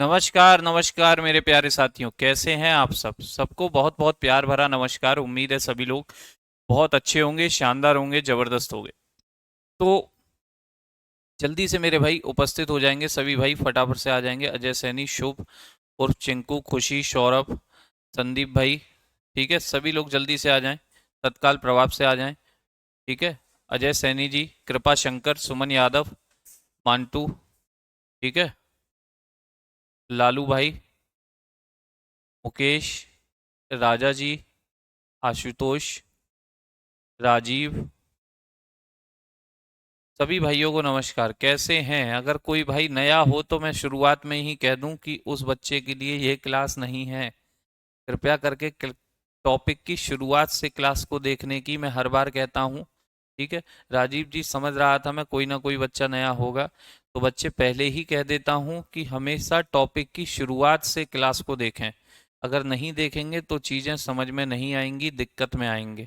नमस्कार नमस्कार मेरे प्यारे साथियों, कैसे हैं आप सबको बहुत बहुत प्यार भरा नमस्कार। उम्मीद है सभी लोग बहुत अच्छे होंगे, शानदार होंगे, जबरदस्त होंगे। तो जल्दी से मेरे भाई उपस्थित हो जाएंगे, सभी भाई फटाफट से आ जाएंगे। अजय सैनी, शुभ उर्फ चिंकू, खुशी, सौरभ, संदीप भाई, ठीक है, सभी लोग जल्दी से आ जाएं। तत्काल प्रभाव से आ जाएं, ठीक है। अजय सैनी जी, कृपा शंकर, सुमन यादव, मांटू, ठीक है, लालू भाई, मुकेश, राजा जी, आशुतोष, राजीव, सभी भाइयों को नमस्कार। कैसे हैं? अगर कोई भाई नया हो तो मैं शुरुआत में ही कह दूं कि उस बच्चे के लिए ये क्लास नहीं है। कृपया करके टॉपिक की शुरुआत से क्लास को देखने की मैं हर बार कहता हूं, ठीक है। राजीव जी, समझ रहा था मैं कोई ना कोई बच्चा नया होगा, तो बच्चे पहले ही कह देता हूं कि हमेशा टॉपिक की शुरुआत से क्लास को देखें। अगर नहीं देखेंगे तो चीज़ें समझ में नहीं आएंगी, दिक्कत में आएंगे,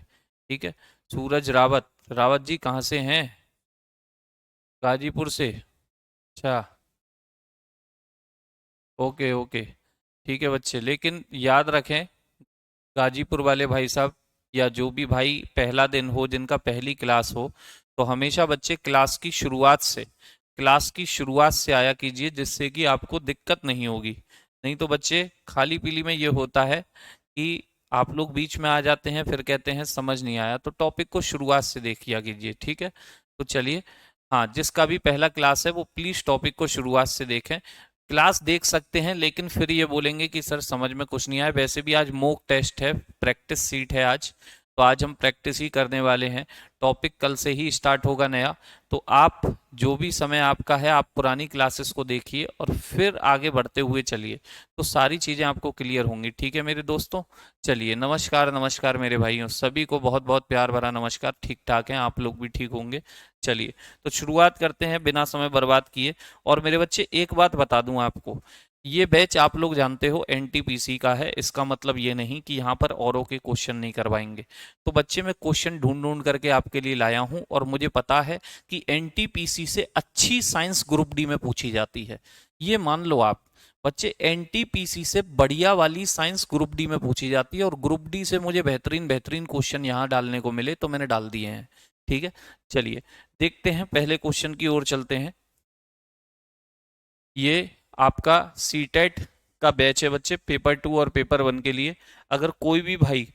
ठीक है। सूरज रावत, रावत जी कहाँ से हैं? गाजीपुर से? अच्छा, ओके ओके, ठीक है बच्चे, लेकिन याद रखें, गाजीपुर वाले भाई साहब या जो भी भाई पहला दिन हो, जिनका पहली क्लास हो, तो हमेशा बच्चे क्लास की शुरुआत से आया कीजिए, जिससे कि आपको दिक्कत नहीं होगी। नहीं तो बच्चे खाली पीली में ये होता है कि आप लोग बीच में आ जाते हैं, फिर कहते हैं समझ नहीं आया। तो टॉपिक को शुरुआत से देखिए कीजिए, ठीक है। तो चलिए, हाँ, जिसका भी पहला क्लास है वो प्लीज़ टॉपिक को शुरुआत से देखें। क्लास देख सकते हैं लेकिन फिर ये बोलेंगे कि सर समझ में कुछ नहीं आया। वैसे भी आज मॉक टेस्ट है, प्रैक्टिस सीट है आज, तो आज हम प्रैक्टिस ही करने वाले हैं। टॉपिक कल से ही स्टार्ट होगा नया। तो आप जो भी समय आपका है, आप पुरानी क्लासेस को देखिए और फिर आगे बढ़ते हुए चलिए, तो सारी चीज़ें आपको क्लियर होंगी, ठीक है मेरे दोस्तों। चलिए, नमस्कार नमस्कार मेरे भाइयों, सभी को बहुत बहुत प्यार भरा नमस्कार। ठीक ठाक हैं आप लोग भी, ठीक होंगे। चलिए, तो शुरुआत करते हैं बिना समय बर्बाद किए। और मेरे बच्चे, एक बात बता दूं आपको, ये बैच आप लोग जानते हो एनटीपीसी का है। इसका मतलब ये नहीं कि यहाँ पर औरों के क्वेश्चन नहीं करवाएंगे। तो बच्चे, मैं क्वेश्चन ढूंढ ढूंढ करके आपके लिए लाया हूँ, और मुझे पता है कि एनटीपीसी से अच्छी साइंस ग्रुप डी में पूछी जाती है। ये मान लो आप बच्चे, एनटीपीसी से बढ़िया वाली साइंस ग्रुप डी में पूछी जाती है, और ग्रुप डी से मुझे बेहतरीन बेहतरीन क्वेश्चन यहाँ डालने को मिले तो मैंने डाल दिए हैं, ठीक है। चलिए, देखते हैं, पहले क्वेश्चन की ओर चलते हैं। ये आपका सीटेट का बैच है बच्चे, पेपर 2 और पेपर 1 के लिए। अगर कोई भी भाई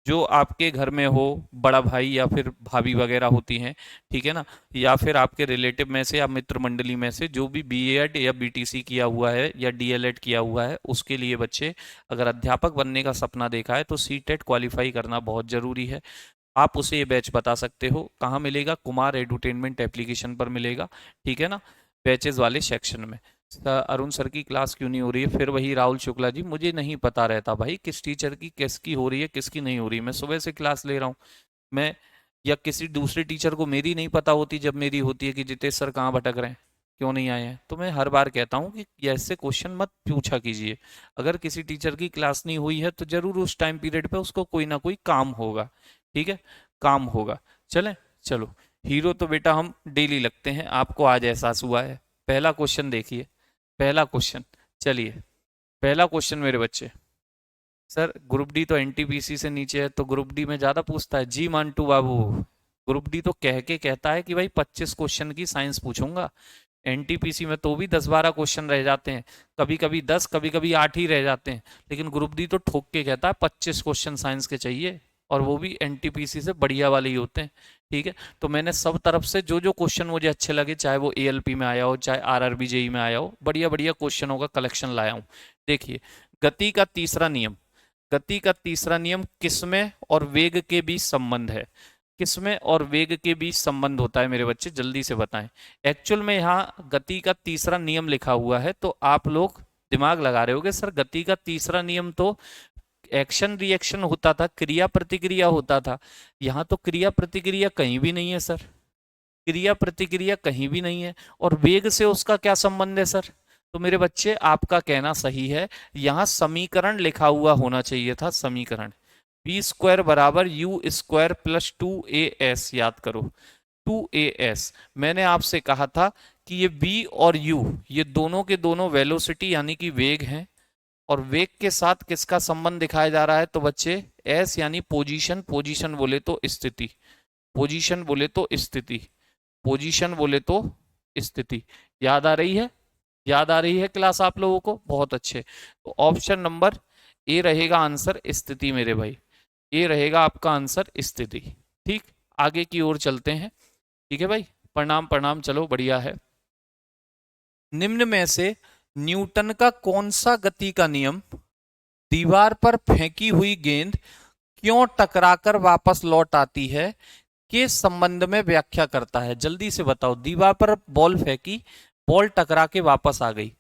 जो आपके घर में हो, बड़ा भाई या फिर भाभी वगैरह होती हैं, ठीक है ना, या फिर आपके रिलेटिव में से या मित्र मंडली में से जो भी बीएड या बीटीसी किया हुआ है या डीएलएड किया हुआ है, उसके लिए बच्चे, अगर अध्यापक बनने का सपना देखा है तो सीटेट क्वालिफाई करना बहुत ज़रूरी है। आप उसे ये बैच बता सकते हो कहाँ मिलेगा? कुमार एडुटेनमेंट एप्लीकेशन पर मिलेगा, ठीक है ना, बैचेस वाले सेक्शन में। अरुण सर की क्लास क्यों नहीं हो रही है? फिर वही राहुल शुक्ला जी, मुझे नहीं पता रहता भाई किस टीचर की किसकी हो रही है किसकी नहीं हो रही। मैं सुबह से क्लास ले रहा हूँ, मैं या किसी दूसरे टीचर को मेरी नहीं पता होती जब मेरी होती है कि जितेश सर कहाँ भटक रहे हैं, क्यों नहीं आए हैं। तो मैं हर बार कहता हूँ कि ऐसे क्वेश्चन मत पूछा कीजिए। अगर किसी टीचर की क्लास नहीं हुई है तो जरूर उस टाइम पीरियड पे उसको कोई ना कोई काम होगा, ठीक है, काम होगा। चलें, चलो, हीरो तो बेटा हम डेली लगते हैं, आपको आज एहसास हुआ है। पहला क्वेश्चन देखिए, पहला क्वेश्चन, चलिए, पहला क्वेश्चन मेरे बच्चे। सर ग्रुप डी तो एनटीपीसी से नीचे है, तो ग्रुप डी में ज्यादा पूछता है जी मांटू बाबू। ग्रुप डी तो कह के कहता है कि भाई 25 क्वेश्चन की साइंस पूछूंगा। एनटीपीसी में तो भी 10-12 क्वेश्चन रह जाते हैं, कभी कभी 10, कभी कभी 8 ही रह जाते हैं, लेकिन ग्रुप डी तो ठोक के कहता है 25 क्वेश्चन साइंस के चाहिए, और वो भी एनटीपीसी से बढ़िया वाले ही होते हैं, ठीक है। तो मैंने सब तरफ से जो जो क्वेश्चन मुझे अच्छे लगे, चाहे वो एएलपी में आया हो, चाहे आरआरबी जेई में आया हो, बढ़िया बढ़िया क्वेश्चनों का कलेक्शन लाया हूँ। देखिए, गति का तीसरा नियम, गति का तीसरा नियम किसमें और वेग के बीच संबंध है? किसमें और वेग के बीच संबंध होता है मेरे बच्चे, जल्दी से बताएं। एक्चुअल में यहाँ गति का तीसरा नियम लिखा हुआ है, तो आप लोग दिमाग लगा रहे होगे, सर गति का तीसरा नियम तो एक्शन रिएक्शन होता था, क्रिया प्रतिक्रिया होता था। यहाँ तो क्रिया प्रतिक्रिया कहीं भी नहीं है सर, क्रिया प्रतिक्रिया कहीं भी नहीं है। और वेग से उसका क्या संबंध है सर? तो मेरे बच्चे, आपका कहना सही है, यहाँ समीकरण लिखा हुआ होना चाहिए था, समीकरण। बी स्क्वायर बराबर you square plus 2 A S, याद करो। 2as। मैंने आपसे कहा था कि ये v और u ये दोनों के दोनों वेलोसिटी यानी कि वेग हैं, और वेग के साथ किसका संबंध दिखाया जा रहा है, तो बच्चे s यानी पोजीशन, पोजीशन बोले तो स्थिति, पोजीशन बोले तो स्थिति, पोजीशन बोले तो स्थिति। याद आ रही है? याद आ रही है क्लास आप लोगों को? बहुत अच्छे। तो ऑप्शन नंबर ए रहेगा आंसर, स्थिति मेरे भाई, ये रहेगा आपका आंसर स्थिति। ठीक, आगे की ओर चलते हैं। ठीक है भाई, प्रणाम प्रणाम, चलो बढ़िया है। निम्न में से न्यूटन का कौन सा गति का नियम दीवार पर फेंकी हुई गेंद क्यों टकराकर वापस लौट आती है के संबंध में व्याख्या करता है? जल्दी से बताओ। दीवार पर बॉल फेंकी, बॉल टकरा के वापस आ गई,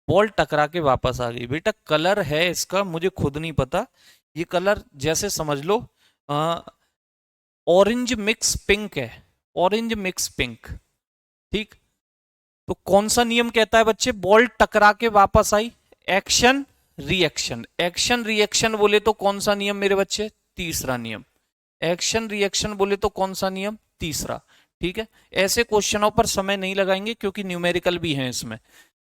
बॉल टकरा के वापस आ गई। बेटा कलर है इसका, मुझे खुद नहीं पता। ये कलर जैसे समझ लो ऑरेंज मिक्स पिंक है, ऑरेंज मिक्स पिंक। ठीक, तो कौन सा नियम कहता है बच्चे? बॉल टकरा के वापस आई, एक्शन रिएक्शन। एक्शन रिएक्शन बोले तो कौन सा नियम मेरे बच्चे? तीसरा नियम। एक्शन रिएक्शन बोले तो कौन सा नियम? तीसरा। ठीक है, ऐसे क्वेश्चनों पर समय नहीं लगाएंगे क्योंकि न्यूमेरिकल भी है इसमें।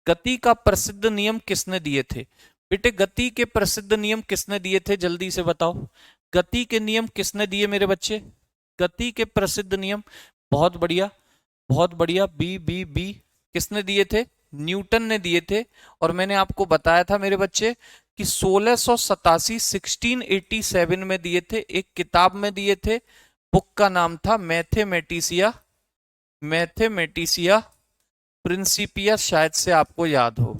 गति का प्रसिद्ध नियम किसने दिए थे? बेटे गति के प्रसिद्ध नियम किसने दिए थे? जल्दी से बताओ, गति के नियम किसने दिए मेरे बच्चे? गति के प्रसिद्ध नियम, बहुत बढ़िया बहुत बढ़िया, बी बी बी, किसने दिए थे? न्यूटन ने दिए थे। और मैंने आपको बताया था मेरे बच्चे कि 1687 1687 में दिए थे, एक किताब में दिए थे, बुक का नाम था मैथमेटिसिया, मैथमेटिसिया प्रिंसिपिया, शायद से आपको याद हो,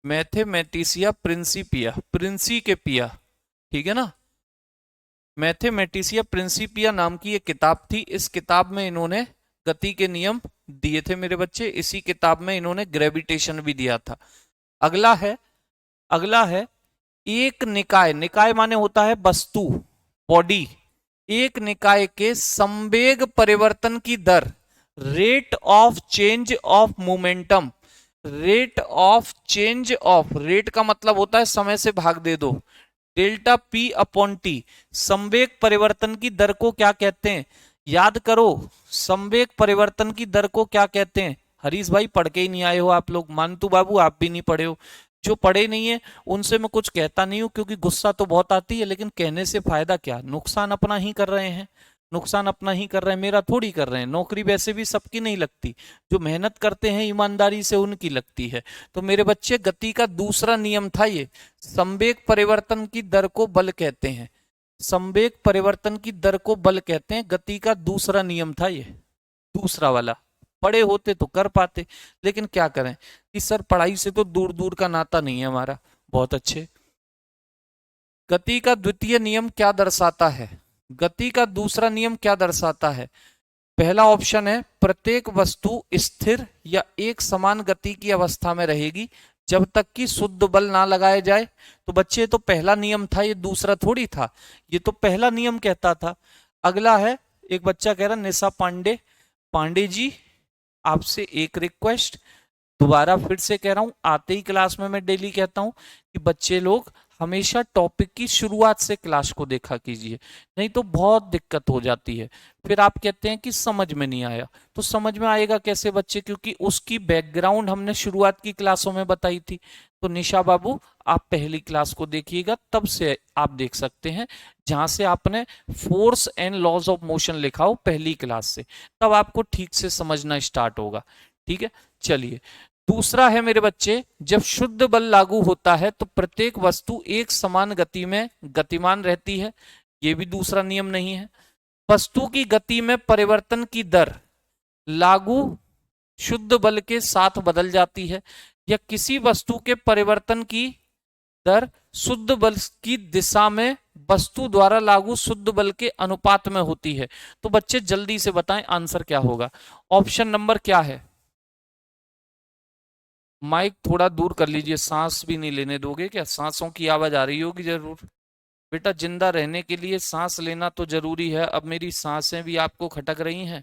मैथमेटिसिया प्रिंसिपिया, प्रिंसी के पिया, ठीक है ना। मैथमेटिसिया प्रिंसिपिया नाम की एक किताब थी, इस किताब में इन्होंने गति के नियम दिए थे मेरे बच्चे। इसी किताब में इन्होंने ग्रेविटेशन भी दिया था। अगला है, अगला है एक निकाय, निकाय माने होता है वस्तु, बॉडी। एक निकाय के संवेग परिवर्तन की दर, rate of change of momentum, rate of change of, rate का मतलब होता है समय से भाग दे दो, डेल्टा पी अपॉन टी, संवेग परिवर्तन की दर को क्या कहते हैं? याद करो, संवेग परिवर्तन की दर को क्या कहते हैं? हरीश भाई पढ़ के ही नहीं आए हो आप लोग, मानतू बाबू आप भी नहीं पढ़े हो। जो पढ़े नहीं है उनसे मैं कुछ कहता नहीं हूं क्योंकि गुस्सा तो बहुत आती है, लेकिन कहने से फायदा क्या? नुकसान अपना ही कर रहे हैं, नुकसान अपना ही कर रहे हैं, मेरा थोड़ी कर रहे हैं। नौकरी वैसे भी सबकी नहीं लगती, जो मेहनत करते हैं ईमानदारी से उनकी लगती है। तो मेरे बच्चे गति का दूसरा नियम था ये, संवेग परिवर्तन की दर को बल कहते हैं, संवेग परिवर्तन की दर को बल कहते हैं। गति का दूसरा नियम था ये, दूसरा वाला। पढ़े होते तो कर पाते, लेकिन क्या करें कि सर पढ़ाई से तो दूर दूर का नाता नहीं है हमारा। बहुत अच्छे। गति का द्वितीय नियम क्या दर्शाता है? गति का दूसरा नियम क्या दर्शाता है? पहला ऑप्शन है प्रत्येक वस्तु स्थिर या एक समान गति की अवस्था में रहेगी जब तक कि शुद्ध बल ना लगाया जाए। तो बच्चे तो पहला नियम था, ये दूसरा थोड़ी था, ये तो पहला नियम कहता था। अगला है, एक बच्चा कह रहा निशा पांडे, पांडे जी आपसे एक रिक्वेस्ट, दोबारा फिर से कह रहा हूं, आते ही क्लास में मैं डेली कहता हूं कि बच्चे लोग हमेशा टॉपिक की शुरुआत से क्लास को देखा कीजिए, नहीं तो बहुत दिक्कत हो जाती है। फिर आप कहते हैं कि समझ में नहीं आया, तो समझ में आएगा कैसे बच्चे? क्योंकि उसकी बैकग्राउंड हमने शुरुआत की क्लासों में बताई थी। तो निशा बाबू आप पहली क्लास को देखिएगा, तब से आप देख सकते हैं जहां से आपने force and laws of motion लिखा हो पहली क्लास से, तब आपको ठीक से समझना स्टार्ट होगा। ठीक है, चलिए दूसरा है मेरे बच्चे, जब शुद्ध बल लागू होता है तो प्रत्येक वस्तु एक समान गति में गतिमान रहती है, यह भी दूसरा नियम नहीं है। वस्तु की गति में परिवर्तन की दर लागू शुद्ध बल के साथ बदल जाती है, या किसी वस्तु के परिवर्तन की दर शुद्ध बल की दिशा में वस्तु द्वारा लागू शुद्ध बल के अनुपात में होती है। तो बच्चे जल्दी से बताएं आंसर क्या होगा? ऑप्शन नंबर क्या है? माइक थोड़ा दूर कर लीजिए, सांस भी नहीं लेने दोगे क्या? सांसों की आवाज आ रही होगी जरूर। बेटा जिंदा रहने के लिए सांस लेना तो जरूरी है। अब मेरी सांसें भी आपको खटक रही हैं,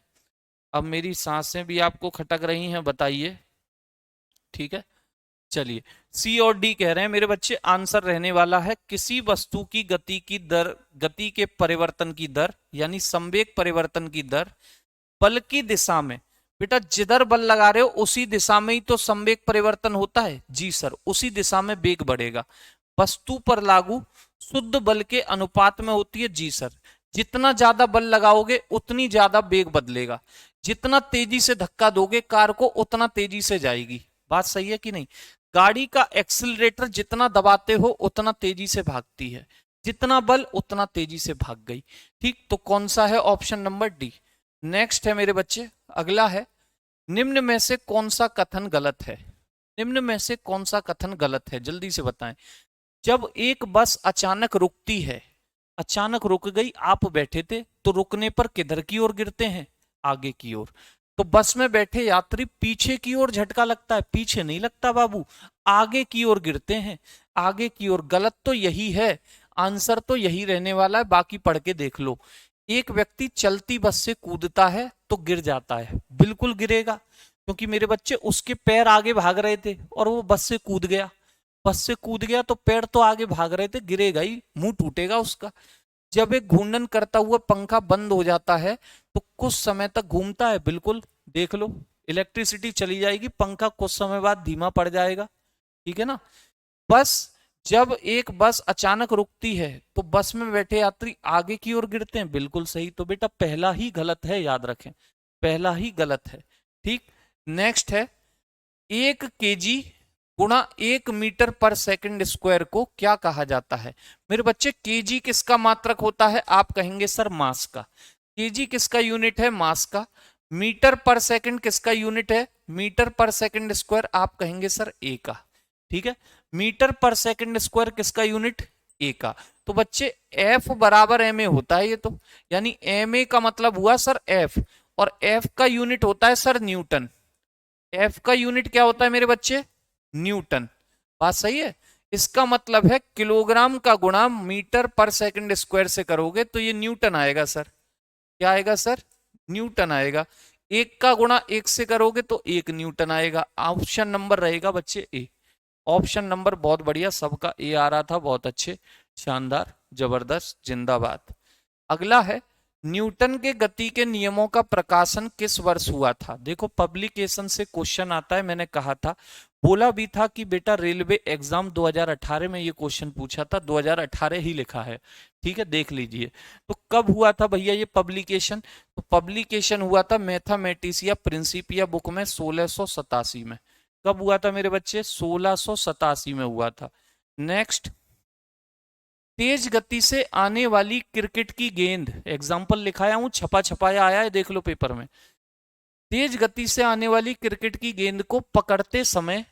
अब मेरी सांसें भी आपको खटक रही हैं, बताइए। ठीक है, चलिए सी और डी कह रहे हैं मेरे बच्चे, आंसर रहने वाला है किसी वस्तु की गति की दर, गति के परिवर्तन की दर यानी संवेग परिवर्तन की दर बल की दिशा में, बेटा जिधर बल लगा रहे हो उसी दिशा में ही तो संवेग परिवर्तन होता है। जी सर, उसी दिशा में वेग बढ़ेगा। वस्तु पर लागू शुद्ध बल के अनुपात में होती है। जी सर, जितना ज्यादा बल लगाओगे उतनी ज्यादा वेग बदलेगा, जितना तेजी से धक्का दोगे कार को उतना तेजी से जाएगी। बात सही है कि नहीं? गाड़ी का एक्सीलरेटर जितना दबाते हो उतना तेजी से भागती है, जितना बल उतना तेजी से भाग गई। ठीक, तो कौन सा है? Option number D. नेक्स्ट है मेरे बच्चे, अगला है, निम्न में से कौन सा कथन गलत है? निम्न में से कौन सा कथन गलत है, जल्दी से बताएं। जब एक बस अचानक रुकती है, अचानक रुक गई, आप बैठे थे, तो रुकने पर किधर की ओर गिरते हैं? आगे की ओर। तो बस में बैठे यात्री पीछे की ओर झटका लगता है, पीछे नहीं लगता बाबू, आगे की ओर गिरते हैं, आगे की ओर। गलत तो यही है, आंसर तो यही रहने वाला है, बाकी पढ़ के देख लो। एक व्यक्ति चलती बस से कूदता है तो गिर जाता है, बिल्कुल गिरेगा, क्योंकि मेरे बच्चे उसके पैर आगे भाग रहे थे और वो बस से कूद गया। बस से कूद गया तो पैर तो आगे भाग रहे थे, गिरेगा ही, मुंह टूटेगा उसका। जब एक घूर्णन करता हुआ पंखा बंद हो जाता है तो कुछ समय तक घूमता है, बिल्कुल देख लो, इलेक्ट्रिसिटी चली जाएगी, पंखा कुछ समय बाद धीमा पड़ जाएगा। ठीक है ना? बस, जब एक बस अचानक रुकती है तो बस में बैठे यात्री आगे की ओर गिरते हैं, बिल्कुल सही। तो बेटा पहला ही गलत है, याद रखें, पहला ही गलत है। ठीक, नेक्स्ट है, 1 kg गुणा 1 मीटर पर सेकंड स्क्वायर को क्या कहा जाता है? मेरे बच्चे केजी किसका मात्रक होता है? आप कहेंगे सर मास का। केजी किसका यूनिट है? मास का। मीटर पर सेकंड किसका यूनिट है? मीटर पर सेकंड स्क्वायर, आप कहेंगे सर ए का। ठीक है, मीटर पर सेकंड स्क्वायर किसका यूनिट? ए का। तो बच्चे एफ बराबर एम ए होता है ये तो, यानी एम ए का मतलब हुआ सर एफ, और एफ का यूनिट होता है सर न्यूटन। एफ का यूनिट क्या होता है मेरे बच्चे? न्यूटन। बात सही है? इसका मतलब है किलोग्राम का गुणा मीटर पर सेकंड स्क्वायर से करोगे तो ये न्यूटन आएगा सर। क्या आएगा सर? न्यूटन आएगा। 1 का गुणा 1 से करोगे तो 1 न्यूटन आएगा। ऑप्शन नंबर रहेगा बच्चे ए। ऑप्शन नंबर बहुत बढ़िया, सबका ए आ रहा था, बहुत अच्छे, शानदार, जबरदस्त, जिंदाबाद। अगला है, न्यूटन के गति के नियमों का प्रकाशन किस वर्ष हुआ था? देखो पब्लिकेशन से क्वेश्चन आता है, मैंने कहा था, बोला भी था कि बेटा रेलवे एग्जाम 2018 में ये क्वेश्चन पूछा था, 2018 ही लिखा है। ठीक है, देख लीजिए। तो कब हुआ था भैया ये पब्लिकेशन? तो पब्लिकेशन हुआ था मैथमेटिसिया प्रिंसिपिया बुक में 1687 में। कब हुआ था मेरे बच्चे? 1687 में हुआ था। नेक्स्ट, तेज गति से आने वाली क्रिकेट की गेंद, एग्जाम्पल लिखाया हूं, छपा छपाया आया है, देख लो पेपर में। तेज गति से आने वाली क्रिकेट की गेंद को पकड़ते समय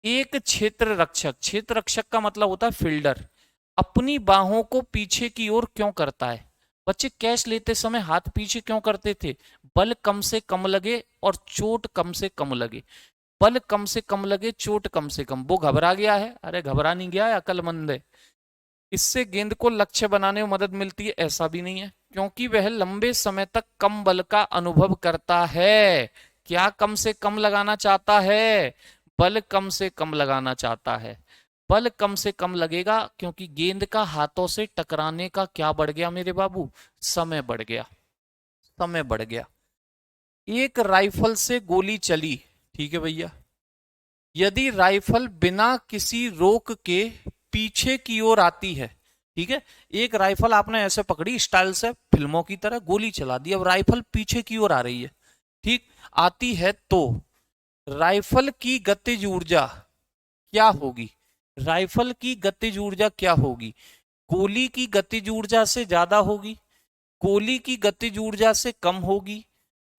एक क्षेत्र रक्षक, क्षेत्र रक्षक का मतलब होता है फील्डर, अपनी बाहों को पीछे की ओर क्यों करता है? बच्चे कैच लेते समय हाथ पीछे क्यों करते थे? बल कम से कम लगे और चोट कम से कम लगे। बल कम से कम लगे, चोट कम से कम। वो घबरा गया है? अरे घबरा नहीं गया है, अकलमंद है। इससे गेंद को लक्ष्य बनाने में मदद मिलती है? ऐसा भी नहीं है, क्योंकि वह लंबे समय तक कम बल का अनुभव करता है। क्या कम से कम लगाना चाहता है? बल कम से कम लगाना चाहता है। बल कम से कम लगेगा क्योंकि गेंद का हाथों से टकराने का क्या बढ़ गया मेरे बाबू? समय बढ़ गया, समय बढ़ गया। एक राइफल से गोली चली, ठीक है भैया, यदि राइफल बिना किसी रोक के पीछे की ओर आती है, ठीक है, एक राइफल आपने ऐसे पकड़ी स्टाइल से, फिल्मों की तरह गोली चला दी, अब राइफल पीछे की ओर आ रही है, ठीक आती है, तो राइफल की गतिज ऊर्जा क्या होगी? राइफल की गतिज ऊर्जा क्या होगी? गोली की गतिज ऊर्जा से ज्यादा होगी, गोली की गतिज ऊर्जा से कम होगी,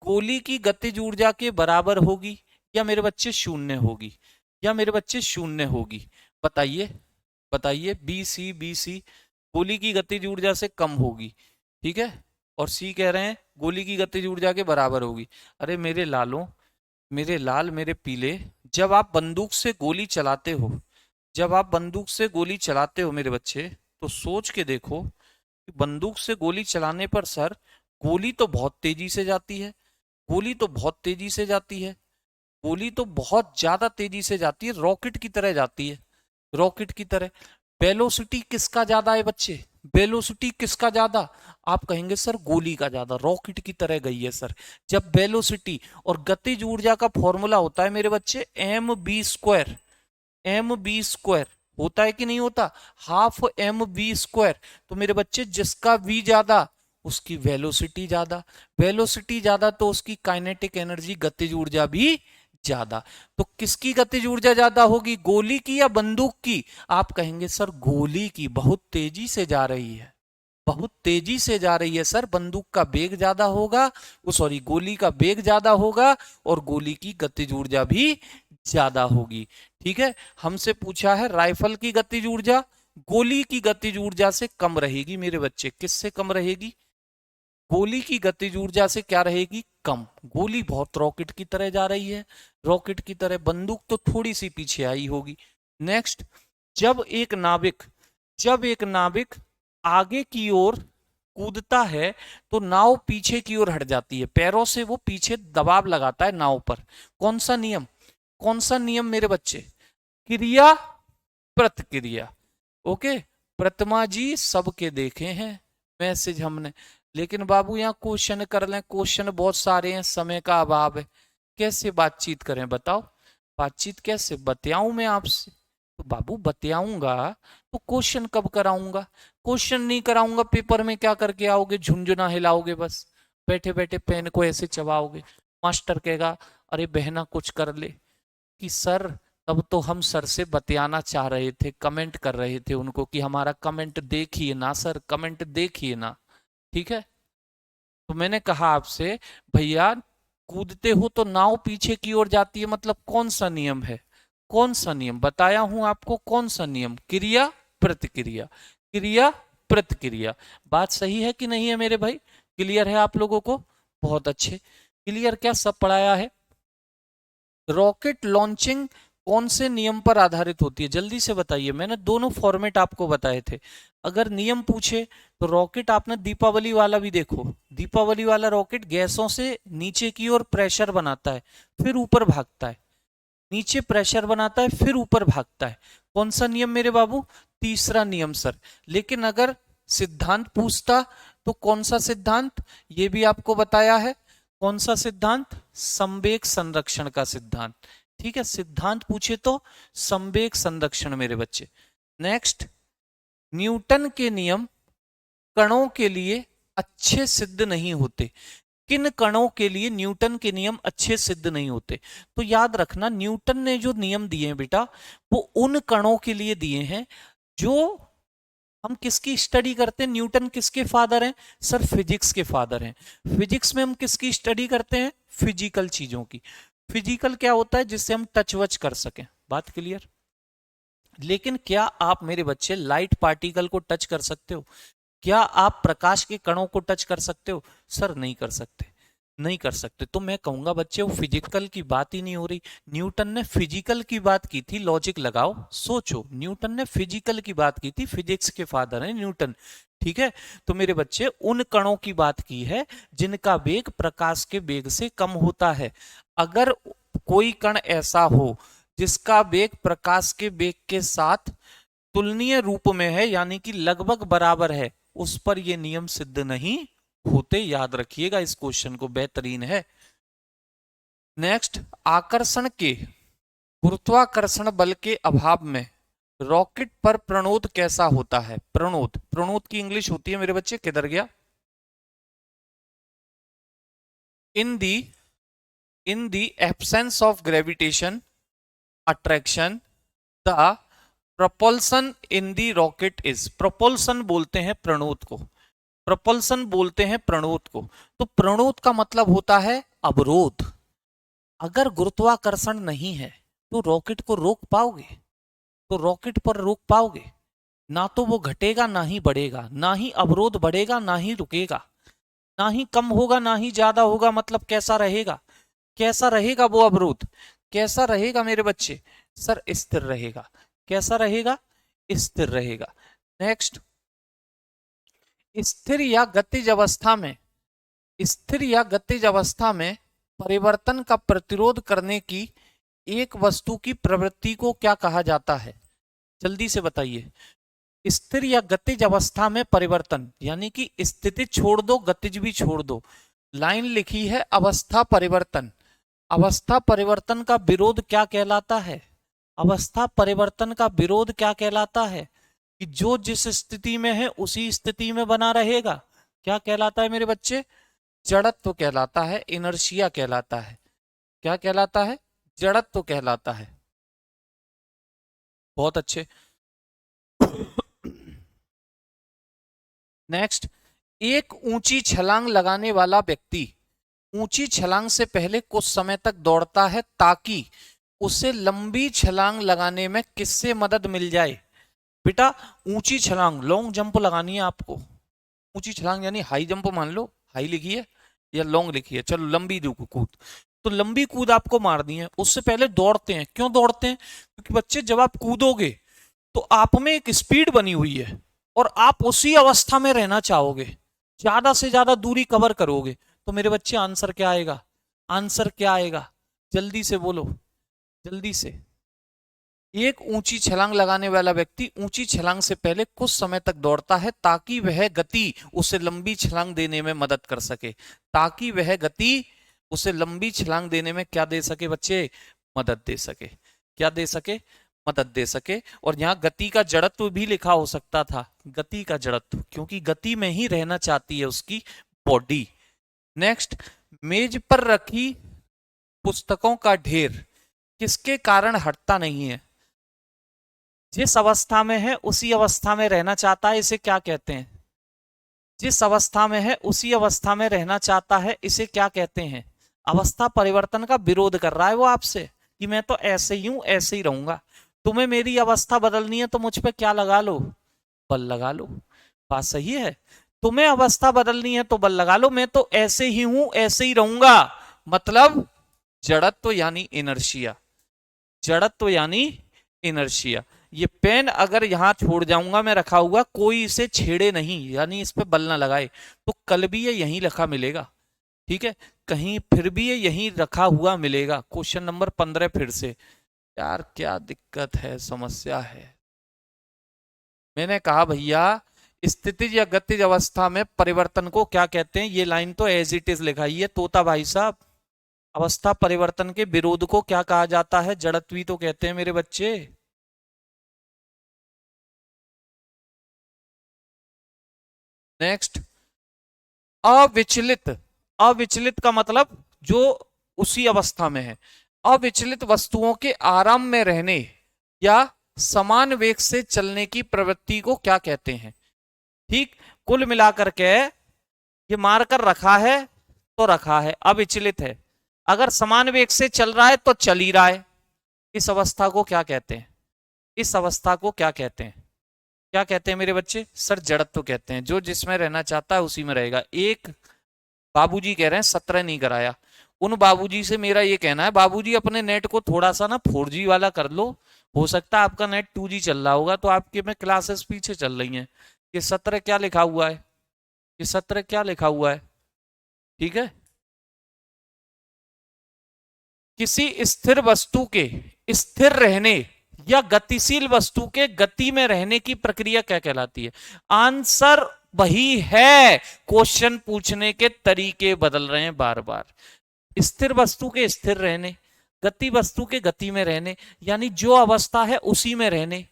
गोली की गतिज ऊर्जा के बराबर होगी, या मेरे बच्चे शून्य होगी, या मेरे बच्चे शून्य होगी? बताइए, बताइए। बी सी, बी सी, गोली की गतिज ऊर्जा से कम होगी, ठीक है, और सी कह रहे हैं गोली की गतिज ऊर्जा के बराबर होगी। अरे मेरे लालों, मेरे लाल, मेरे पीले, जब आप बंदूक से गोली चलाते हो, जब आप बंदूक से गोली चलाते हो मेरे बच्चे, तो सोच के देखो कि बंदूक से गोली चलाने पर सर गोली तो बहुत तेजी से जाती है, गोली तो बहुत तेजी से जाती है, गोली तो बहुत ज्यादा तेजी से जाती है, रॉकेट की तरह जाती है, रॉकेट की तरह। वेलोसिटी किसका ज्यादा है बच्चे? वेलोसिटी किसका ज्यादा? आप कहेंगे सर गोली का ज्यादा, रॉकेट की तरह गई है सर। जब वेलोसिटी और गतिज ऊर्जा का फॉर्मूला होता है मेरे बच्चे M B square, M B square होता है कि नहीं होता, हाफ एम बी स्क्वायर। तो मेरे बच्चे जिसका v ज्यादा उसकी वेलोसिटी ज्यादा, वेलोसिटी ज्यादा तो उसकी काइनेटिक एनर्जी गतिज ऊर्जा भी ज्यादा। तो किसकी गतिज ऊर्जा ज्यादा होगी, गोली की या बंदूक की? आप कहेंगे सर गोली की, बहुत तेजी से जा रही है, बहुत तेजी से जा रही है सर, बंदूक का वेग ज्यादा होगा, सॉरी गोली का वेग ज्यादा होगा और गोली की गतिज ऊर्जा भी ज्यादा होगी। ठीक है, हमसे पूछा है राइफल की गतिज ऊर्जा गोली की गतिज ऊर्जा से कम रहेगी मेरे बच्चे। किससे कम रहेगी? गोली की गतिज ऊर्जा से क्या रहेगी, कम। गोली बहुत रॉकेट की तरह जा रही है, रॉकेट की तरह, बंदूक तो थोड़ी सी पीछे आई होगी। नेक्स्ट, जब एक नाविक जब एक नाविक आगे की ओर कूदता है तो नाव पीछे की ओर हट जाती है, पैरों से वो पीछे दबाव लगाता है नाव पर। कौन सा नियम, कौन सा नियम मेरे बच्चे? क्रिया प्रतिक्रिया। ओके, प्रतिमा जी सबके देखे हैं मैसेज हमने, लेकिन बाबू यहाँ क्वेश्चन कर लें, क्वेश्चन बहुत सारे हैं, समय का अभाव है, कैसे बातचीत करें बताओ? बातचीत कैसे बतियाऊं मैं आपसे? तो बाबू बतियाऊंगा तो क्वेश्चन कब कराऊंगा? क्वेश्चन नहीं कराऊंगा पेपर में क्या करके आओगे, झुंझुना हिलाओगे बस, बैठे बैठे पेन को ऐसे चबाओगे। मास्टर कहेगा अरे बहना कुछ कर ले, कि सर तब तो हम सर से बतियाना चाह रहे थे, कमेंट कर रहे थे उनको कि हमारा कमेंट देखिए ना सर, कमेंट देखिए ना। ठीक है, तो मैंने कहा आपसे भैया कूदते हो तो नाव पीछे की ओर जाती है, मतलब कौन सा नियम है, कौन सा नियम बताया हूं आपको, कौन सा नियम? क्रिया प्रतिक्रिया, क्रिया प्रतिक्रिया। बात सही है कि नहीं है मेरे भाई? क्लियर है आप लोगों को? बहुत अच्छे, क्लियर, क्या सब पढ़ाया है? रॉकेट लॉन्चिंग कौन से नियम पर आधारित होती है, जल्दी से बताइए। मैंने दोनों फॉर्मेट आपको बताए थे। अगर नियम पूछे तो रॉकेट आपने दीपावली वाला भी देखो, दीपावली वाला रॉकेट गैसों से नीचे की ओर प्रेशर बनाता है फिर ऊपर भागता है, नीचे प्रेशर बनाता है फिर ऊपर भागता है। कौन सा नियम मेरे बाबू? तीसरा नियम सर। लेकिन अगर सिद्धांत पूछता तो कौन सा सिद्धांत, ये भी आपको बताया है। कौन सा सिद्धांत? संवेग संरक्षण का सिद्धांत। ठीक है, सिद्धांत पूछे तो संवेग संरक्षण मेरे बच्चे। नेक्स्ट, न्यूटन के नियम कणों के लिए अच्छे सिद्ध नहीं होते। किन कणों के लिए न्यूटन के नियम अच्छे सिद्ध नहीं होते? तो याद रखना न्यूटन ने जो नियम दिए हैं बेटा वो उन कणों के लिए दिए हैं जो, हम किसकी स्टडी करते हैं, न्यूटन किसके फादर हैं सर? फिजिक्स के फादर हैं। फिजिक्स में हम किसकी स्टडी करते हैं? फिजिकल चीजों की। फिजिकल क्या होता है? जिससे हम टच वच कर सकें। बात क्लियर? लेकिन क्या आप मेरे बच्चे लाइट पार्टिकल को टच कर सकते हो? क्या आप प्रकाश के कणों को टच कर सकते हो? सर नहीं कर सकते, नहीं कर सकते। तो मैं कहूंगा बच्चे वो फिजिकल की बात ही नहीं हो रही। न्यूटन ने फिजिकल की बात की थी, लॉजिक लगाओ सोचो, न्यूटन ने फिजिकल की बात की थी, फिजिक्स के फादर हैं न्यूटन। ठीक है, तो मेरे बच्चे उन कणों की बात की है जिनका वेग प्रकाश के वेग से कम होता है। अगर कोई कण ऐसा हो जिसका वेग प्रकाश के वेग के साथ तुलनीय रूप में है, यानी कि लगभग बराबर है, उस पर यह नियम सिद्ध नहीं होते। याद रखिएगा इस क्वेश्चन को, बेहतरीन है। नेक्स्ट, आकर्षण के गुरुत्वाकर्षण बल के अभाव में रॉकेट पर प्रणोद कैसा होता है? प्रणोद, प्रणोद की इंग्लिश होती है मेरे बच्चे, किधर गया? In the absence of gravitation attraction the propulsion in the rocket is, propulsion बोलते हैं प्रणोद को, प्रपोल्सन बोलते हैं प्रणोद को। तो प्रणोद का मतलब होता है अवरोध। अगर गुरुत्वाकर्षण नहीं है तो रॉकेट को रोक पाओगे? तो रॉकेट पर रोक पाओगे ना, तो वो घटेगा ना ही बढ़ेगा, ना ही अवरोध बढ़ेगा ना ही रुकेगा, ना ही कम होगा ना ही ज्यादा होगा। मतलब कैसा रहेगा, कैसा रहेगा वो अवरोध, कैसा रहेगा मेरे बच्चे? सर स्थिर रहेगा। कैसा रहेगा? स्थिर रहेगा। नेक्स्ट, स्थिर या गतिज अवस्था में, स्थिर या गतिज अवस्था में परिवर्तन का प्रतिरोध करने की एक वस्तु की प्रवृत्ति को क्या कहा जाता है? जल्दी से बताइए। स्थिर या गतिज अवस्था में परिवर्तन, यानी कि स्थिति छोड़ दो, गतिज भी छोड़ दो। लाइन लिखी है अवस्था परिवर्तन। अवस्था परिवर्तन का विरोध क्या कहलाता है? अवस्था परिवर्तन का विरोध क्या कहलाता है? कि जो जिस स्थिति में है उसी स्थिति में बना रहेगा। क्या कहलाता है मेरे बच्चे? जड़त्व कहलाता है, इनर्शिया कहलाता है। क्या कहलाता है? जड़त्व कहलाता है। बहुत अच्छे। नेक्स्ट, एक ऊंची छलांग लगाने वाला व्यक्ति ऊंची छलांग से पहले कुछ समय तक दौड़ता है ताकि उसे लंबी छलांग लगाने में किससे मदद मिल जाए? बेटा ऊंची छलांग, लॉन्ग जंप लगानी है आपको। ऊंची छलांग यानी हाई जंप, मान लो हाई लिखी है या लॉन्ग लिखी है, चलो लंबी कूद। तो लंबी कूद आपको मारनी है, उससे पहले दौड़ते हैं। क्यों दौड़ते हैं? क्योंकि बच्चे जब आप कूदोगे तो आप में एक स्पीड बनी हुई है और आप उसी अवस्था में रहना चाहोगे, ज्यादा से ज्यादा दूरी कवर करोगे। तो मेरे बच्चे आंसर क्या आएगा? आंसर क्या आएगा? जल्दी से बोलो, जल्दी से। एक ऊंची छलांग लगाने वाला व्यक्ति ऊंची छलांग से पहले कुछ समय तक दौड़ता है ताकि वह गति उसे लंबी छलांग देने में मदद कर सके। ताकि वह गति उसे लंबी छलांग देने में क्या दे सके बच्चे? मदद दे सके। क्या दे सके? मदद दे सके। और यहां गति का जड़त्व भी लिखा हो सकता था, गति का जड़त्व, क्योंकि गति में ही रहना चाहती है उसकी बॉडी। नेक्स्ट, मेज पर रखी पुस्तकों का ढेर किसके कारण हटता नहीं है? जिस अवस्था में है उसी अवस्था में रहना चाहता है, इसे क्या कहते हैं? जिस अवस्था में है उसी अवस्था में रहना चाहता है, इसे क्या कहते हैं? अवस्था परिवर्तन का विरोध कर रहा है वो आपसे कि मैं तो ऐसे ही हूं, ऐसे ही रहूंगा। तुम्हें मेरी अवस्था बदलनी है तो मुझ पे क्या लगा लो? बल लगा लो। बात सही है। तुम्हें अवस्था बदलनी है तो बल लगा लो, मैं तो ऐसे ही हूं, ऐसे ही रहूंगा। मतलब जड़त्व यानी इनर्शिया। जड़त्व यानी इनर्शिया। ये पेन अगर यहां छोड़ जाऊंगा मैं रखा हुआ, कोई इसे छेड़े नहीं, यानी इस पे बल ना लगाए, तो कल भी ये यहीं रखा मिलेगा। ठीक है, कहीं फिर भी ये यहीं रखा हुआ मिलेगा। क्वेश्चन नंबर 15 फिर से। यार क्या दिक्कत है, समस्या है। मैंने कहा भैया स्थितिज या गतिज अवस्था में परिवर्तन को क्या कहते हैं? ये लाइन तो एज इट इज लिखाई है तोता भाई साहब। अवस्था परिवर्तन के विरोध को क्या कहा जाता है? जड़त्वी तो कहते हैं मेरे बच्चे। नेक्स्ट, अविचलित। अविचलित का मतलब जो उसी अवस्था में है। अविचलित वस्तुओं के आराम में रहने या समान वेग से चलने की प्रवृत्ति को क्या कहते हैं? ठीक, कुल मिलाकर के ये मारकर रखा है तो रखा है, अविचलित है। अगर समान वेग से चल रहा है तो चल ही रहा है। इस अवस्था को क्या कहते हैं? इस अवस्था को क्या कहते हैं? क्या कहते हैं मेरे बच्चे? सर जड़त्व कहते हैं। जो जिसमें रहना चाहता है उसी में रहेगा। एक बाबूजी कह रहे हैं 17 नहीं कराया। उन बाबूजी से मेरा ये कहना है, बाबूजी अपने नेट को थोड़ा सा ना 4G वाला कर लो। हो सकता है आपका नेट 2G चल रहा होगा, तो आपके में क्लासेस पीछे चल रही हैं। ये 17 क्या लिखा हुआ है? ये 17 क्या लिखा हुआ है? ठीक है, किसी स्थिर वस्तु के स्थिर रहने या गतिशील वस्तु के गति में रहने की प्रक्रिया क्या कहलाती है? आंसर वही है, क्वेश्चन पूछने के तरीके बदल रहे हैं बार बार। स्थिर वस्तु के स्थिर रहने, गति वस्तु के गति में रहने, यानी जो अवस्था है उसी में रहने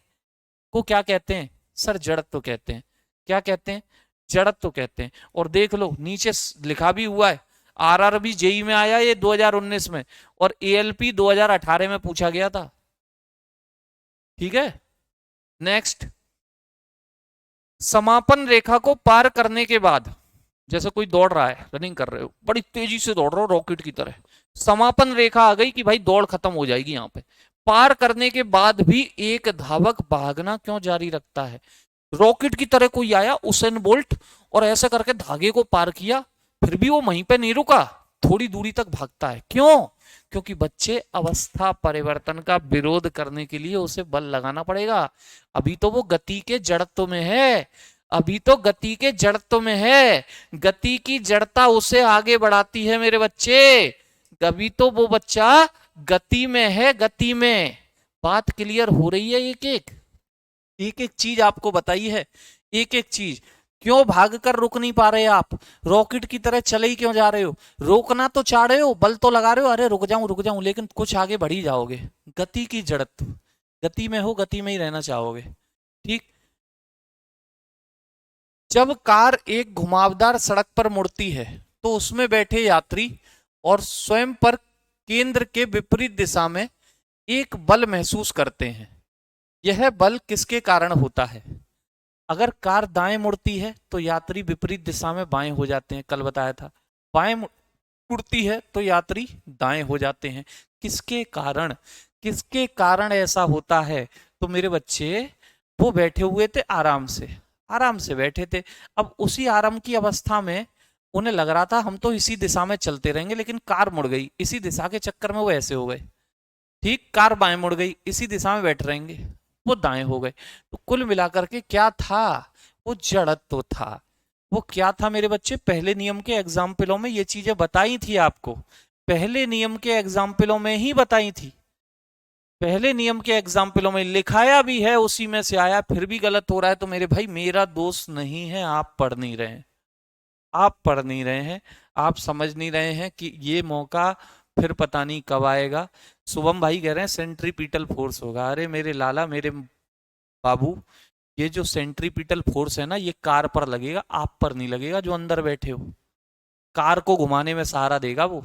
को क्या कहते हैं? सर जड़त्व कहते हैं। क्या कहते हैं? जड़त्व कहते हैं। और देख लो नीचे लिखा भी हुआ है, आरआरबी जेई में आया ये 2019 में, और एएलपी 2018 में पूछा गया था। ठीक है, नेक्स्ट, समापन रेखा को पार करने के बाद, जैसे कोई दौड़ रहा है, रनिंग कर रहे हो, बड़ी तेजी से दौड़ रहे हो रॉकेट की तरह, समापन रेखा आ गई कि भाई दौड़ खत्म हो जाएगी, यहां पे पार करने के बाद भी एक धावक भागना क्यों जारी रखता है? रॉकेट की तरह कोई आया उसेन बोल्ट और ऐसा करके धागे को पार किया, फिर भी वो वहीं पे नहीं रुका, थोड़ी दूरी तक भागता है। क्यों? क्योंकि बच्चे अवस्था परिवर्तन का विरोध करने के लिए उसे बल लगाना पड़ेगा। अभी तो वो गति के जड़त्व में है, अभी तो गति के जड़त्व में है। गति की जड़ता उसे आगे बढ़ाती है मेरे बच्चे। अभी तो वो बच्चा गति में है, गति में। बात क्लियर हो रही है एक एक? एक एक चीज आपको बताई है, एक एक चीज। क्यों भाग कर रुक नहीं पा रहे आप, रॉकेट की तरह चले ही क्यों जा रहे हो? रोकना तो चाह रहे हो, बल तो लगा रहे हो, अरे रुक जाऊं, लेकिन कुछ आगे बढ़ ही जाओगे। गति की जड़त्व, गति में हो, गति में ही रहना चाहोगे। ठीक। जब कार एक घुमावदार सड़क पर मुड़ती है तो उसमें बैठे यात्री और स्वयं पर केंद्र के विपरीत दिशा में एक बल महसूस करते हैं। यह बल किसके कारण होता है? अगर कार दाएं मुड़ती है तो यात्री विपरीत दिशा में बाएं हो जाते हैं, कल बताया था। बाएं मुड़ती है तो यात्री दाएं हो जाते हैं। किसके कारण? किसके कारण ऐसा होता है? तो मेरे बच्चे, वो बैठे हुए थे आराम से, आराम से बैठे थे। अब उसी आराम की अवस्था में उन्हें लग रहा था हम तो इसी दिशा में चलते रहेंगे, लेकिन कार मुड़ गई, इसी दिशा के चक्कर में वो ऐसे हो गए। ठीक, कार बाएं मुड़ गई, इसी दिशा में बैठ रहेंगे, वो दाएं हो गए। तो कुल मिलाकर के क्या था? वो जड़त्व था। वो क्या था मेरे बच्चे? पहले नियम के एग्जाम्पलों में ये चीजें बताई थी आपको, पहले नियम के एग्जाम्पलों में ही बताई थी, पहले नियम के एग्जाम्पलों में लिखाया भी है, उसी में से आया। फिर भी गलत हो रहा है तो मेरे भाई मेरा दोस्त नहीं है, आप पढ़ नहीं रहे हैं, आप पढ़ नहीं रहे हैं, आप समझ नहीं रहे हैं कि ये मौका फिर पता नहीं कब आएगा। शुभम भाई कह रहे हैं सेंट्रीपिटल फोर्स होगा। अरे मेरे लाला, मेरे बाबू, ये जो सेंट्रीपिटल फोर्स है ना, ये कार पर लगेगा, आप पर नहीं लगेगा जो अंदर बैठे हो। कार को घुमाने में सहारा देगा वो।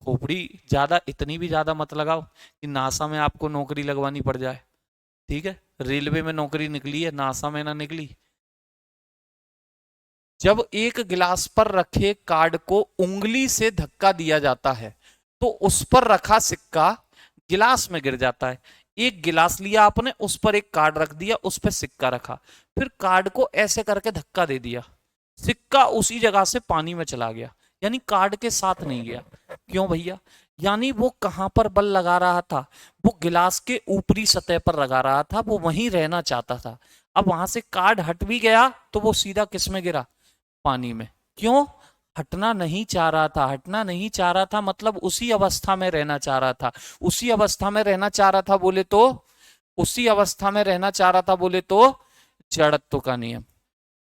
खोपड़ी ज्यादा, इतनी भी ज्यादा मत लगाओ कि नासा में आपको नौकरी लगवानी पड़ जाए। ठीक है, रेलवे में नौकरी निकली है, नासा में ना निकली। जब एक गिलास पर रखे कार्ड को उंगली से धक्का दिया जाता है तो उस पर रखा सिक्का गिलास में गिर जाता है। एक गिलास लिया आपने, उस पर एक कार्ड रख दिया, उस पर सिक्का रखा, फिर कार्ड को ऐसे करके धक्का दे दिया, सिक्का उसी जगह से पानी में चला गया, यानी कार्ड के साथ नहीं गया। क्यों भैया? यानी वो कहां पर बल लगा रहा था? वो गिलास के ऊपरी सतह पर लगा रहा था, वो वहीं रहना चाहता था। अब वहां से कार्ड हट भी गया तो वो सीधा किस में गिरा? पानी में। क्यों? हटना नहीं चाह रहा था, हटना नहीं चाह रहा था, मतलब उसी अवस्था में रहना चाह रहा था। उसी अवस्था में रहना चाह रहा था बोले तो, उसी अवस्था में रहना चाह रहा था बोले तो जड़त्व का नियम,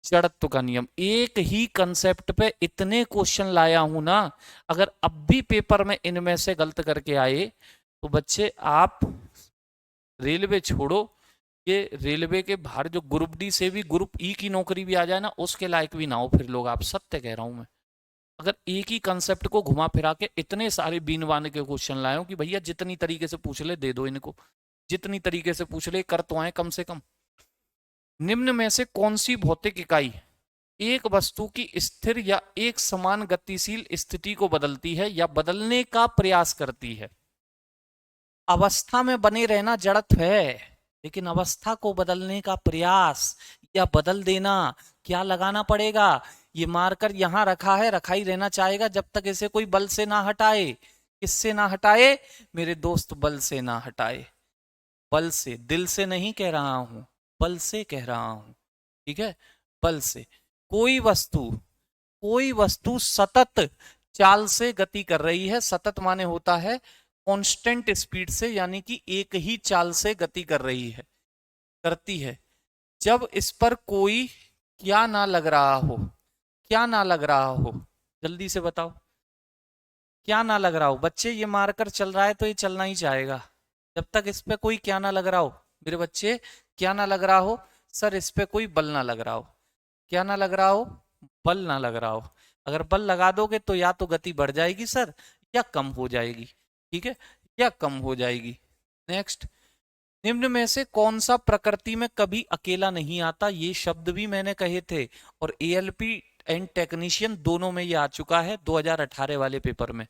जड़त्व का नियम। एक ही कंसेप्ट पे इतने क्वेश्चन लाया हूं ना, अगर अब भी पेपर में इनमें से गलत करके आए तो बच्चे आप रेलवे छोड़ो, ये रेलवे के बाहर जो ग्रुप डी से भी ग्रुप ई की नौकरी भी आ जाए ना, उसके लायक भी ना हो फिर लोग। आप सत्य कह रहा हूं मैं। अगर एक ही कंसेप्ट को घुमा फिरा के इतने सारे बीन बान के क्वेश्चन लाए हो कि भैया जितनी तरीके से पूछ ले दे दो इनको, जितनी तरीके से पूछ ले कर तो आए कम से कम। निम्न में से कौन सी भौतिक इकाई एक वस्तु की स्थिर या एक समान गतिशील स्थिति को बदलती है या बदलने का प्रयास करती है? अवस्था में बने रहना जड़त्व है, लेकिन अवस्था को बदलने का प्रयास या बदल देना क्या लगाना पड़ेगा? ये मारकर यहां रखा है, रखा ही रहना चाहेगा जब तक इसे कोई बल से ना हटाए। किससे ना हटाए मेरे दोस्त? बल से ना हटाए, बल से, दिल से नहीं कह रहा हूं, बल से कह रहा हूं। ठीक है, बल से। कोई वस्तु, कोई वस्तु सतत चाल से गति कर रही है, सतत माने होता है कांस्टेंट स्पीड से, यानी कि एक ही चाल से गति कर रही है, करती है, जब इस पर कोई क्या ना लग रहा हो। क्या ना लग रहा हो? जल्दी से बताओ, क्या ना लग रहा हो? बच्चे ये मारकर चल रहा है तो ये चलना ही चाहेगा जब तक इस पे कोई क्या ना लग रहा हो। मेरे बच्चे, क्या ना लग रहा हो? सर इस पे कोई बल ना लग रहा हो। क्या ना लग रहा हो? बल ना लग रहा हो। अगर बल लगा दोगे तो या तो गति बढ़ जाएगी सर, या कम हो जाएगी। ठीक है, या कम हो जाएगी। नेक्स्ट, निम्न में से कौन सा प्रकृति में कभी अकेला नहीं आता? ये शब्द भी मैंने कहे थे, और एएलपी एंड टेक्नीशियन दोनों में ये आ चुका है 2018 वाले पेपर में।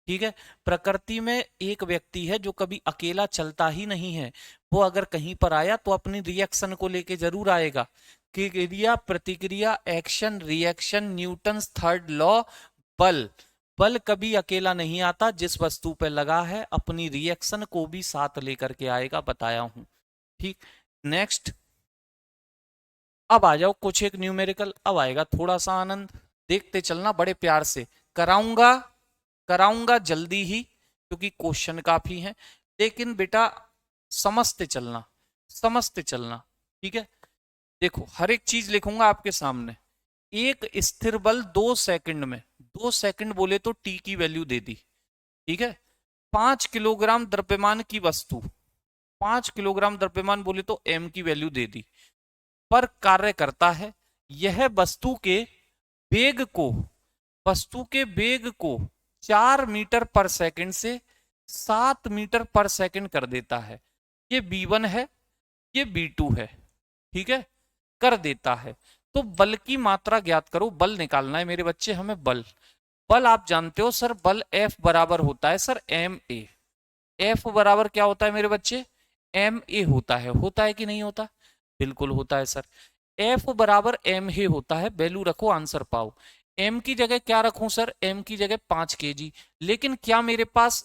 ठीक है, प्रकृति में एक व्यक्ति है जो कभी अकेला चलता ही नहीं है। वो अगर कहीं पर आया तो अपनी रिएक्शन को लेके जरूर आएगा। कि क्रिया प्रतिक्रिया, action reaction, Newton third law, बल। बल कभी अकेला नहीं आता, जिस वस्तु पे लगा है अपनी रिएक्शन को भी साथ लेकर के आएगा, बताया हूं। ठीक, नेक्स्ट। अब आ जाओ कुछ एक न्यूमेरिकल, अब आएगा थोड़ा सा आनंद, देखते चलना बड़े प्यार से। कराऊंगा, कराऊंगा जल्दी ही, क्योंकि क्वेश्चन काफी हैं, लेकिन बेटा समझते चलना, समझते चलना। ठीक है, देखो हर एक चीज लिखूंगा आपके सामने। एक स्थिर बल 2 सेकंड में, 2 सेकंड बोले तो टी की वैल्यू दे दी, ठीक है। 5 किलोग्राम द्रव्यमान की वस्तु, 5 किलोग्राम द्रव्यमान बोले तो एम की वैल्यू दे दी, पर कार्य करता है। यह वेग को वस्तु के वेग को 4 मीटर पर सेकंड से 7 मीटर पर सेकंड कर देता है। ये B1 है, ये B2 है, ठीक है, कर देता है। तो बल की मात्रा ज्ञात करो, बल निकालना है मेरे बच्चे हमें। बल, बल आप जानते हो सर, बल F बराबर होता है सर ma। F बराबर क्या होता है मेरे बच्चे, ma होता है कि नहीं होता, बिल्कुल होता है सर। F बराबर ma होता है, वैल्यू रखो आंसर पाओ। m की जगह क्या रखूं सर, m की जगह 5 kg। लेकिन क्या मेरे पास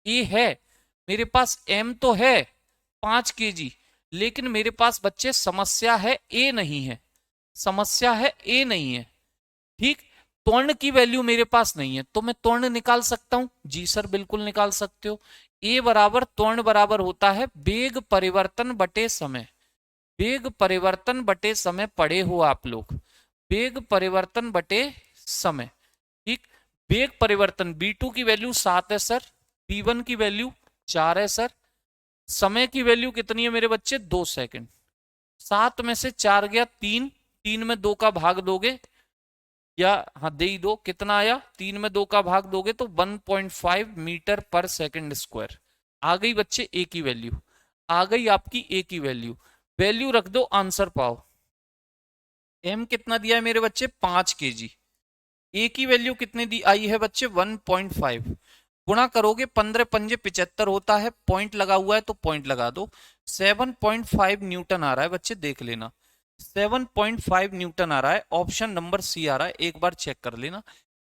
a है, मेरे पास m तो है 5 kg, लेकिन मेरे पास बच्चे समस्या है a नहीं है, समस्या है a नहीं है, ठीक। त्वरण की वैल्यू मेरे पास नहीं है, तो मैं त्वरण निकाल सकता हूं, जी सर बिल्कुल निकाल सकते हो। a बराबर त्वरण बराबर होता है वेग परिवर्तन बटे समय। वेग परिवर्तन बटे समय पढ़े हो आप लोग, वेग परिवर्तन बटे समय, ठीक। वेग परिवर्तन B2 की वैल्यू 7 है सर, B1 की वैल्यू 4 है सर। समय की वैल्यू कितनी है मेरे बच्चे, 2 सेकंड। 7 में से 4 गया 3, 3 में 2 का भाग दोगे, या हाँ दे ही दो, कितना आया, 3 में 2 का भाग दोगे तो 1.5 मीटर पर सेकंड स्क्वायर। आ गई बच्चे ए की वैल्यू, आ गई आपकी ए की वैल्यू, वैल्यू रख दो आंसर पाओ। एम कितना दिया है मेरे बच्चे, 5 kg। ए की वैल्यू कितनी दी आई है बच्चे, 1.5। गुणा करोगे 15 पंजे 75 होता है, पॉइंट लगा हुआ है तो पॉइंट लगा दो। 7.5 न्यूटन आ रहा है बच्चे, देख लेना 7.5 न्यूटन आ रहा है। ऑप्शन नंबर सी आ रहा है, एक बार चेक कर लेना,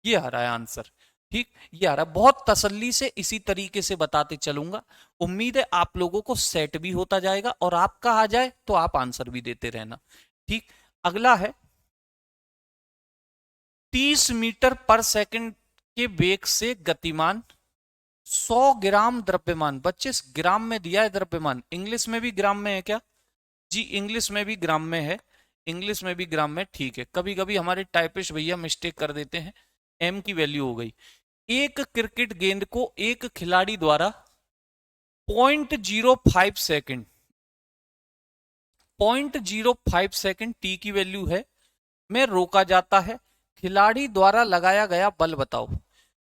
ये आ रहा है आंसर, ठीक। ये आ रहा है, बहुत तसल्ली से इसी तरीके से बताते चलूंगा। उम्मीद है आप लोगों को सेट भी होता जाएगा, और आपका आ जाए तो आप आंसर भी देते रहना, ठीक। अगला है 30 मीटर पर सेकंड के वेग से गतिमान 100 ग्राम द्रव्यमान। बच्चे ग्राम में दिया है द्रव्यमान, इंग्लिश में भी ग्राम में है क्या, जी इंग्लिश में भी ग्राम में है, इंग्लिश में भी ग्राम में, ठीक है। कभी कभी हमारे टाइपिस्ट भैया मिस्टेक कर देते हैं, एम की वैल्यू हो गई। एक क्रिकेट गेंद को एक खिलाड़ी द्वारा 0.05 सेकंड, 0.05 सेकंड टी की वैल्यू है, में रोका जाता है। खिलाड़ी द्वारा लगाया गया बल बताओ,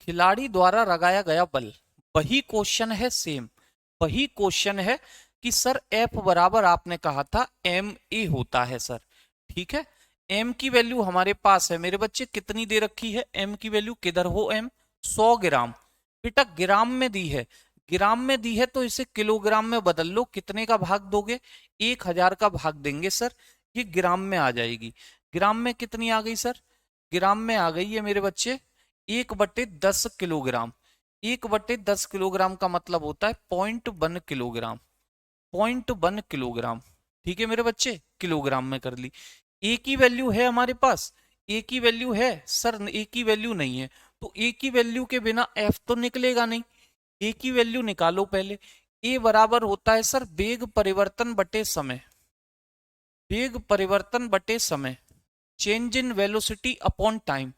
खिलाड़ी द्वारा लगाया गया बल, वही क्वेश्चन है सेम, वही क्वेश्चन है कि सर एफ बराबर आपने कहा था एम ए होता है सर, ठीक है। एम की वैल्यू हमारे पास है मेरे बच्चे, कितनी दे रखी है एम की वैल्यू, किधर हो एम, 100 ग्राम। बेटा ग्राम में दी है, ग्राम में दी है तो इसे किलोग्राम में बदल लो, कितने का भाग दोगे, 1000 का भाग देंगे सर, ये ग्राम में आ जाएगी। ग्राम में कितनी आ गई सर, ग्राम में आ गई है मेरे बच्चे 1/10 किलोग्राम। 1/10 किलोग्राम का मतलब होता है 0.1 किलोग्राम, 0.1 किलोग्राम, ठीक है मेरे बच्चे, किलोग्राम में कर ली। ए की वैल्यू है हमारे पास, ए की वैल्यू है सर, ए की वैल्यू नहीं है, तो ए की वैल्यू के बिना एफ तो निकलेगा नहीं, ए की वैल्यू निकालो पहले। ए बराबर होता है सर वेग परिवर्तन बटे समय, वेग परिवर्तन बटे समय, change in velocity upon time,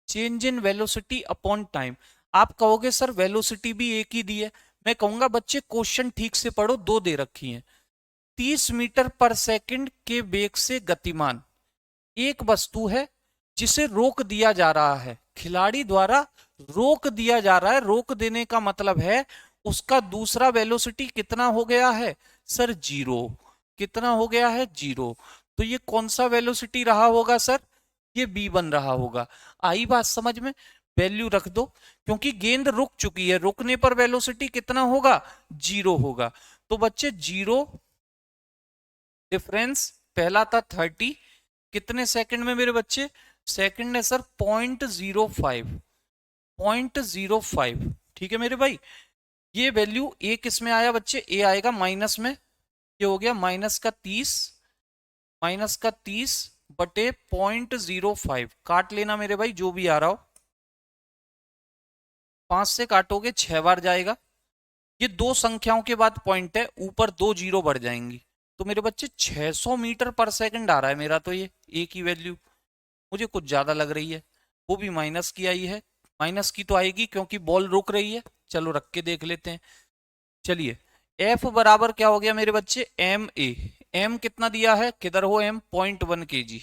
change in velocity upon time. आप कहोगे सर वेलोसिटी भी एक ही दी है, मैं कहूंगा बच्चे क्वेश्चन ठीक से पढ़ो, दो दे रखी हैं। 30 मीटर पर सेकंड के वेग से गतिमान एक वस्तु है जिसे रोक दिया जा रहा है, खिलाड़ी द्वारा रोक दिया जा रहा है, रोक देने का मतलब है उसका दूसरा वेलोसिटी कितना हो गया है सर, 0। कितना हो गया है, 0। तो ये कौन सा वेलोसिटी रहा होगा सर, ये B1 रहा होगा। आई बात समझ में, वैल्यू रख दो, क्योंकि गेंद रुक चुकी है, रुकने पर वेलोसिटी कितना होगा, 0 होगा। तो बच्चे 0 डिफरेंस, पहला था 30, कितने सेकंड में मेरे बच्चे, सेकंड है सर 0.05, 0.05, ठीक है मेरे भाई। ये वैल्यू ए किस में आया बच्चे, ए आएगा माइनस में, ये हो गया -30, -30 बटे 0.05, काट लेना मेरे भाई जो भी आ रहा हो, 5 से काटोगे 6 बार जाएगा। ये दो संख्याओं के बाद पॉइंट है, ऊपर 2 जीरो बढ़ जाएंगी, तो मेरे बच्चे 600 मीटर पर सेकंड आ रहा है मेरा, तो ये ए की वैल्यू मुझे कुछ ज्यादा लग रही है। वो भी माइनस की आई है, माइनस की तो आएगी क्योंकि बॉल रुक रही है। चलो रख के देख लेते हैं। चलिए, एफ बराबर क्या हो गया मेरे बच्चे, एम ए। एम कितना दिया है, किधर हो एम, 0.1 kg।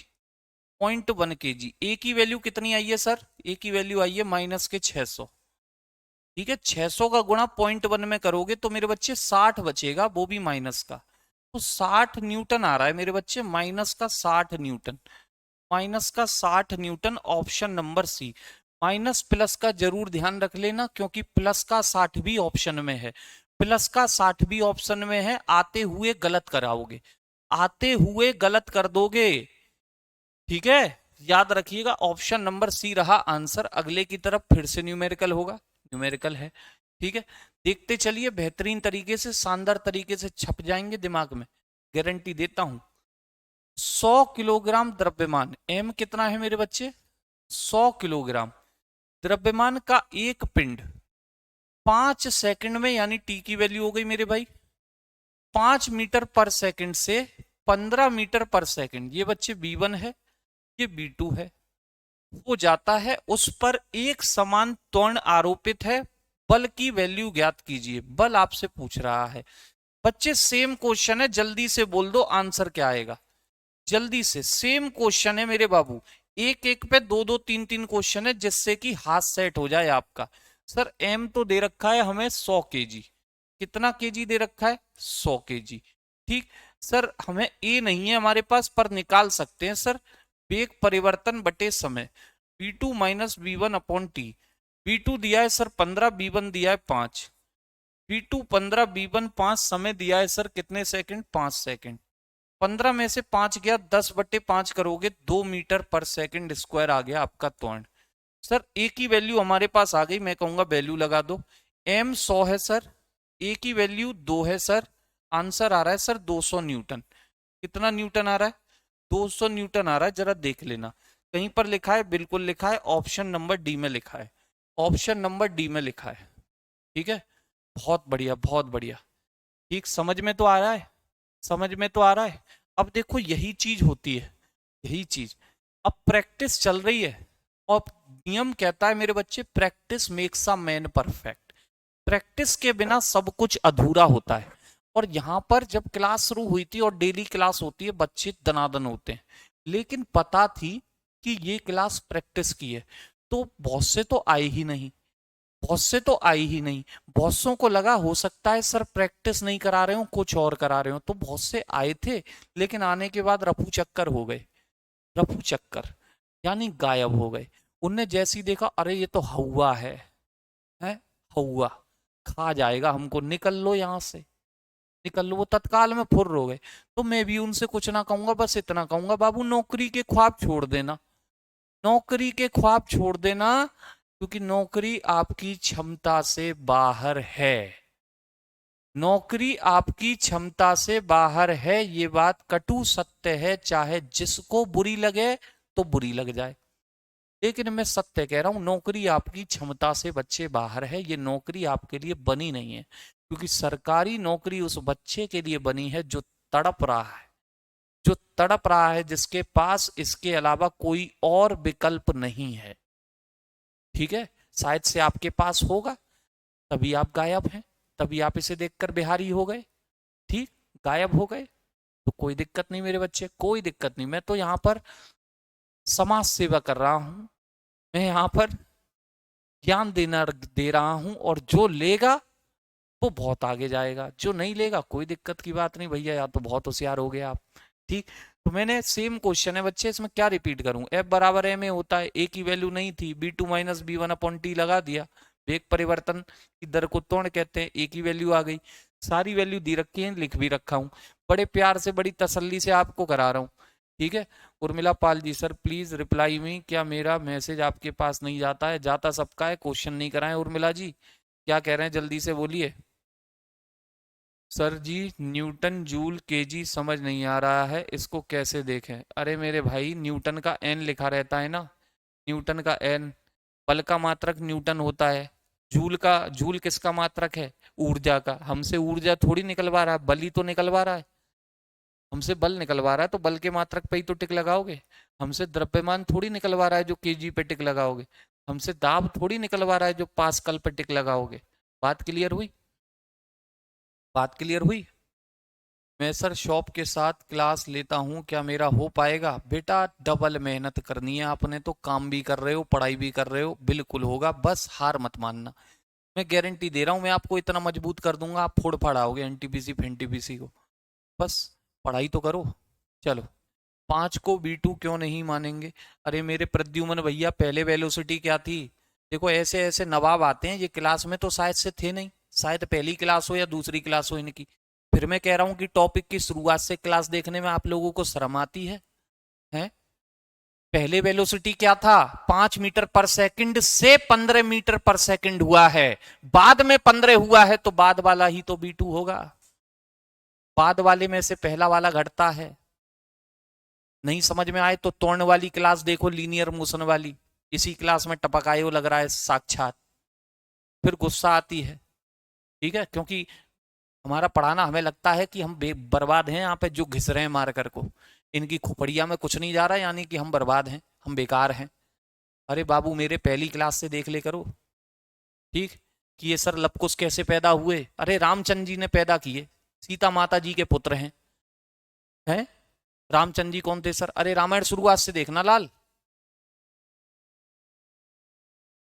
0.1 kg। ए की वैल्यू कितनी आई है सर, ए की वैल्यू आई है माइनस के 600। ठीक है, 600 का गुणा 0.1 में करोगे तो मेरे बच्चे 60 बचेगा, वो भी माइनस का। तो 60 न्यूटन आ रहा है मेरे बच्चे, माइनस का 60 न्यूटन। माइनस का 60 newton, option number C. Minus plus का जरूर ध्यान रख लेना, क्योंकि प्लस का 60 भी ऑप्शन में है। प्लस का 60 भी ऑप्शन में है, आते हुए गलत कराओगे, आते हुए गलत कर दोगे। ठीक है, याद रखिएगा, ऑप्शन नंबर सी रहा आंसर। अगले की तरफ फिर से न्यूमेरिकल होगा, न्यूमेरिकल है। ठीक है, देखते चलिए, बेहतरीन तरीके से, शानदार तरीके से छप जाएंगे दिमाग में, गारंटी देता हूं। 100 किलोग्राम द्रव्यमान, एम कितना है मेरे बच्चे, 100 किलोग्राम द्रव्यमान का एक पिंड 5 सेकंड में, यानी टी की वैल्यू हो गई मेरे भाई 5 मीटर पर सेकंड से 15 मीटर पर सेकंड, ये बच्चे B1 है, ये B2 है, हो जाता है। उस पर एक समान त्वरण आरोपित है, बल की वैल्यू ज्ञात कीजिए। बल आपसे पूछ रहा है बच्चे, सेम क्वेश्चन है, जल्दी से बोल दो आंसर क्या आएगा, जल्दी से। सेम क्वेश्चन है मेरे बाबू, एक एक पे दो दो तीन तीन क्वेश्चन है, जिससे कि हाथ सेट हो जाए आपका। सर एम तो दे रखा है हमें 100 kg, कितना केजी दे रखा है, 100 kg। ठीक, सर हमें ए नहीं है हमारे पास, पर निकाल सकते हैं सर, वेग परिवर्तन बटे समय, v2 minus V1 upon T. V2 दिया है सर 15, V1 दिया है 5, V2 15, V1 5, समय दिया है सर कितने सेकंड, 5 सेकंड। 15 में से 5 गया, 10/5 करोगे, 2 मीटर पर सेकंड स्क्वायर आ गया आपका त्वरण। सर ए की वैल्यू हमारे पास आ गई, मैं कहूंगा वैल्यू लगा दो। एम 100 है सर, ए की वैल्यू 2 है सर, आंसर आ रहा है सर 200 न्यूटन। कितना न्यूटन आ रहा है, 200 न्यूटन आ रहा है, जरा देख लेना। कहीं पर लिखा है, बिल्कुल लिखा है, ऑप्शन नंबर डी में लिखा है, ऑप्शन नंबर डी में लिखा है। ठीक है, बहुत बढ़िया, बहुत बढ़िया। ठीक, समझ में तो आ रहा है, समझ में तो आ रहा है। अब देखो यही चीज होती है, यही चीज। अब प्रैक्टिस चल रही है, और नियम कहता है मेरे बच्चे, practice makes a man perfect. Practice के बिना सब कुछ अधूरा होता है। और यहाँ पर जब क्लास शुरू हुई थी और डेली क्लास होती है, बच्चे दनादन होते हैं, लेकिन पता थी कि ये क्लास प्रैक्टिस की है, तो बहुत से तो आए ही नहीं, बहुत से तो आई ही नहीं। बहुत को लगा हो सकता है सर प्रैक्टिस नहीं करा रहे हो, कुछ और करा रहे हो, तो बहुत से आए थे, लेकिन आने के बाद रफू चक्कर हो गए, रफू चक्कर यानी गायब हो गए। उनने जैसी देखा, अरे ये तो हवा है हवा खा जाएगा हमको, निकल लो यहाँ से, निकल लो, वो तत्काल में फुर्र हो गए। तो मैं भी उनसे कुछ ना कहूंगा, बस इतना कहूंगा, बाबू नौकरी के ख्वाब छोड़ देना, नौकरी के ख्वाब छोड़ देना, क्योंकि नौकरी आपकी क्षमता से बाहर है, नौकरी आपकी क्षमता से बाहर है, ये बात कटु सत्य है, चाहे जिसको बुरी लगे तो बुरी लग जाए, लेकिन मैं सत्य कह रहा हूं, नौकरी आपकी क्षमता से बच्चे बाहर है, ये नौकरी आपके लिए बनी नहीं है, क्योंकि सरकारी नौकरी उस बच्चे के लिए बनी है जो तड़प रहा है, जो तड़प रहा है, जिसके पास इसके अलावा कोई और विकल्प नहीं है। ठीक है, शायद से आपके पास होगा, तभी आप गायब हैं, तभी आप इसे देखकर बिहारी हो गए, ठीक, गायब हो गए, तो कोई दिक्कत नहीं मेरे बच्चे, कोई दिक्कत नहीं। मैं तो यहाँ पर समाज सेवा कर रहा हूं, मैं यहाँ पर ज्ञान देना दे रहा हूं, और जो लेगा वो बहुत आगे जाएगा, जो नहीं लेगा कोई दिक्कत की बात नहीं भैया, या तो बहुत होशियार हो गए आप। ठीक, तो मैंने सेम क्वेश्चन है बच्चे, इसमें क्या रिपीट करूं, एफ बराबर एम ए होता है, ए की वैल्यू नहीं थी, B2 minus B1 upon T लगा दिया, वेग परिवर्तन की दर को त्वरण कहते हैं, ए की वैल्यू आ गई, सारी वैल्यू दी रखी है, लिख भी रखा हूं, बड़े प्यार से बड़ी तसल्ली से आपको करा रहा हूं। ठीक है, Urmila Pal ji, sir please reply me, क्या मेरा मैसेज आपके पास नहीं जाता है, जाता सबका है, क्वेश्चन नहीं कराएं उर्मिला जी, क्या कह रहे हैं जल्दी से बोलिए। सर जी न्यूटन जूल केजी समझ नहीं आ रहा है, इसको कैसे देखें। अरे मेरे भाई, न्यूटन का एन लिखा रहता है ना, न्यूटन का एन, बल का मात्रक न्यूटन होता है, जूल का, जूल किसका मात्रक है, ऊर्जा का, हमसे ऊर्जा थोड़ी निकलवा रहा है, बल ही तो निकलवा रहा है। हमसे बल निकलवा रहा है तो बल के मात्रक पे ही तो टिक लगाओगे। हमसे द्रव्यमान थोड़ी निकलवा रहा है जो केजी पे टिक लगाओगे। हमसे दाब थोड़ी निकलवा रहा है जो पास्कल पे टिक लगाओगे। बात क्लियर हुई? बात क्लियर हुई? मैं सर शॉप के साथ क्लास लेता हूँ, क्या मेरा हो पाएगा? बेटा डबल मेहनत करनी है आपने तो, काम भी कर रहे हो पढ़ाई भी कर रहे हो, बिल्कुल होगा, बस हार मत मानना। मैं गारंटी दे रहा हूँ, मैं आपको इतना मजबूत कर दूंगा आप फोड़ फाड़ाओगे एनटीपीसी फेंटीपीसी को। बस पढ़ाई तो करो। चलो, 5 को B2 क्यों नहीं मानेंगे? अरे मेरे प्रद्युमन भैया, पहले वेलोसिटी क्या थी? देखो ऐसे ऐसे नवाब आते हैं, ये क्लास में तो शायद से थे नहीं, शायद पहली क्लास हो या दूसरी क्लास हो इनकी। फिर मैं कह रहा हूं कि टॉपिक की शुरुआत से क्लास देखने में आप लोगों को शर्म आती है? हैं? पहले वेलोसिटी क्या था? 5 मीटर पर सेकंड से 15 मीटर पर सेकंड हुआ है। बाद में 15 हुआ है तो बाद वाला ही तो B2 होगा। बाद वाले में से पहला वाला घटता है। नहीं समझ में आए तो त्वरण वाली क्लास देखो, लीनियर मोशन वाली, इसी क्लास में टपकायो लग रहा है साक्षात। फिर गुस्सा आती है, ठीक है, क्योंकि हमारा पढ़ाना हमें लगता है कि हम बर्बाद हैं यहाँ पे, जो घिस रहे हैं मार कर को, इनकी खोपड़िया में कुछ नहीं जा रहा है, यानी कि हम बर्बाद हैं, हम बेकार हैं। अरे बाबू मेरे पहली क्लास से देख ले करो, ठीक, कि ये सर लवकुश कैसे पैदा हुए? अरे रामचंद्र जी ने पैदा किए, सीता माता जी के पुत्र हैं। रामचंद्र जी कौन थे सर? अरे रामायण शुरुआत से देखना लाल।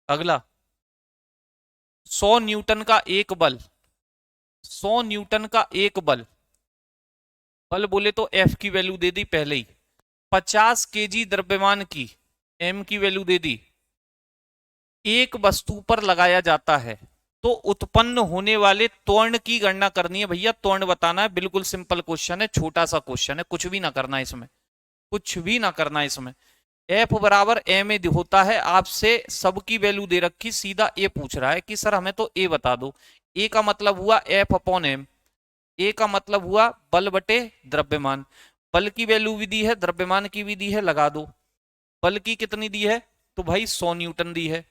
अगला, 100 न्यूटन का एक बल, 100 न्यूटन का एक बल, बल बोले तो एफ की वैल्यू दे दी पहले ही, 50 केजी द्रव्यमान की एम की वैल्यू दे दी, एक वस्तु पर लगाया जाता है तो उत्पन्न होने वाले त्वरण की गणना करनी है। भैया त्वरण बताना है, बिल्कुल सिंपल क्वेश्चन है, छोटा सा क्वेश्चन है, कुछ भी ना करना इसमें, कुछ भी ना करना इसमें। एफ बराबर एम ए होता है, आपसे सबकी वैल्यू दे रखी, सीधा ए पूछ रहा है कि सर हमें तो ए बता दो। ए का मतलब हुआ एफ अपॉन एम, ए का मतलब हुआ बल बटे द्रव्यमान। बल की वैल्यू भी दी है, द्रव्यमान की भी दी है, लगा दो। बल की कितनी दी है? तो भाई 100 न्यूटन दी है,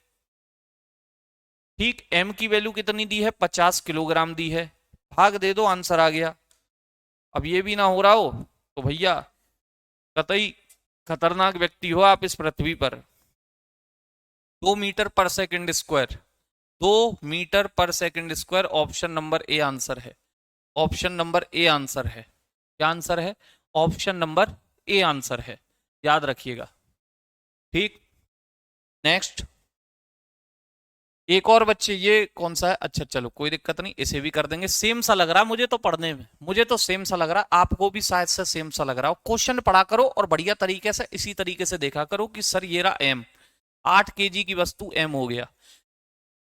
ठीक। एम की वैल्यू कितनी दी है? 50 किलोग्राम दी है। भाग दे दो, आंसर आ गया। अब ये भी ना हो रहा हो तो भैया कतई खतरनाक व्यक्ति हो आप इस पृथ्वी पर। 2 मीटर पर सेकंड स्क्वायर, 2 मीटर पर second square, option number A answer है। ऑप्शन नंबर ए आंसर है। क्या आंसर है? ऑप्शन नंबर ए आंसर है, याद रखिएगा, ठीक। नेक्स्ट, एक और बच्चे, ये कौन सा है? अच्छा चलो कोई दिक्कत नहीं, इसे भी कर देंगे। सेम सा लग रहा है मुझे तो पढ़ने में, मुझे तो सेम सा लग रहा है, आपको भी शायद से सेम सा लग रहा हो। क्वेश्चन पढ़ा करो और बढ़िया तरीके से इसी तरीके से देखा करो कि सर ये रहा एम, 8 केजी की वस्तु एम हो गया,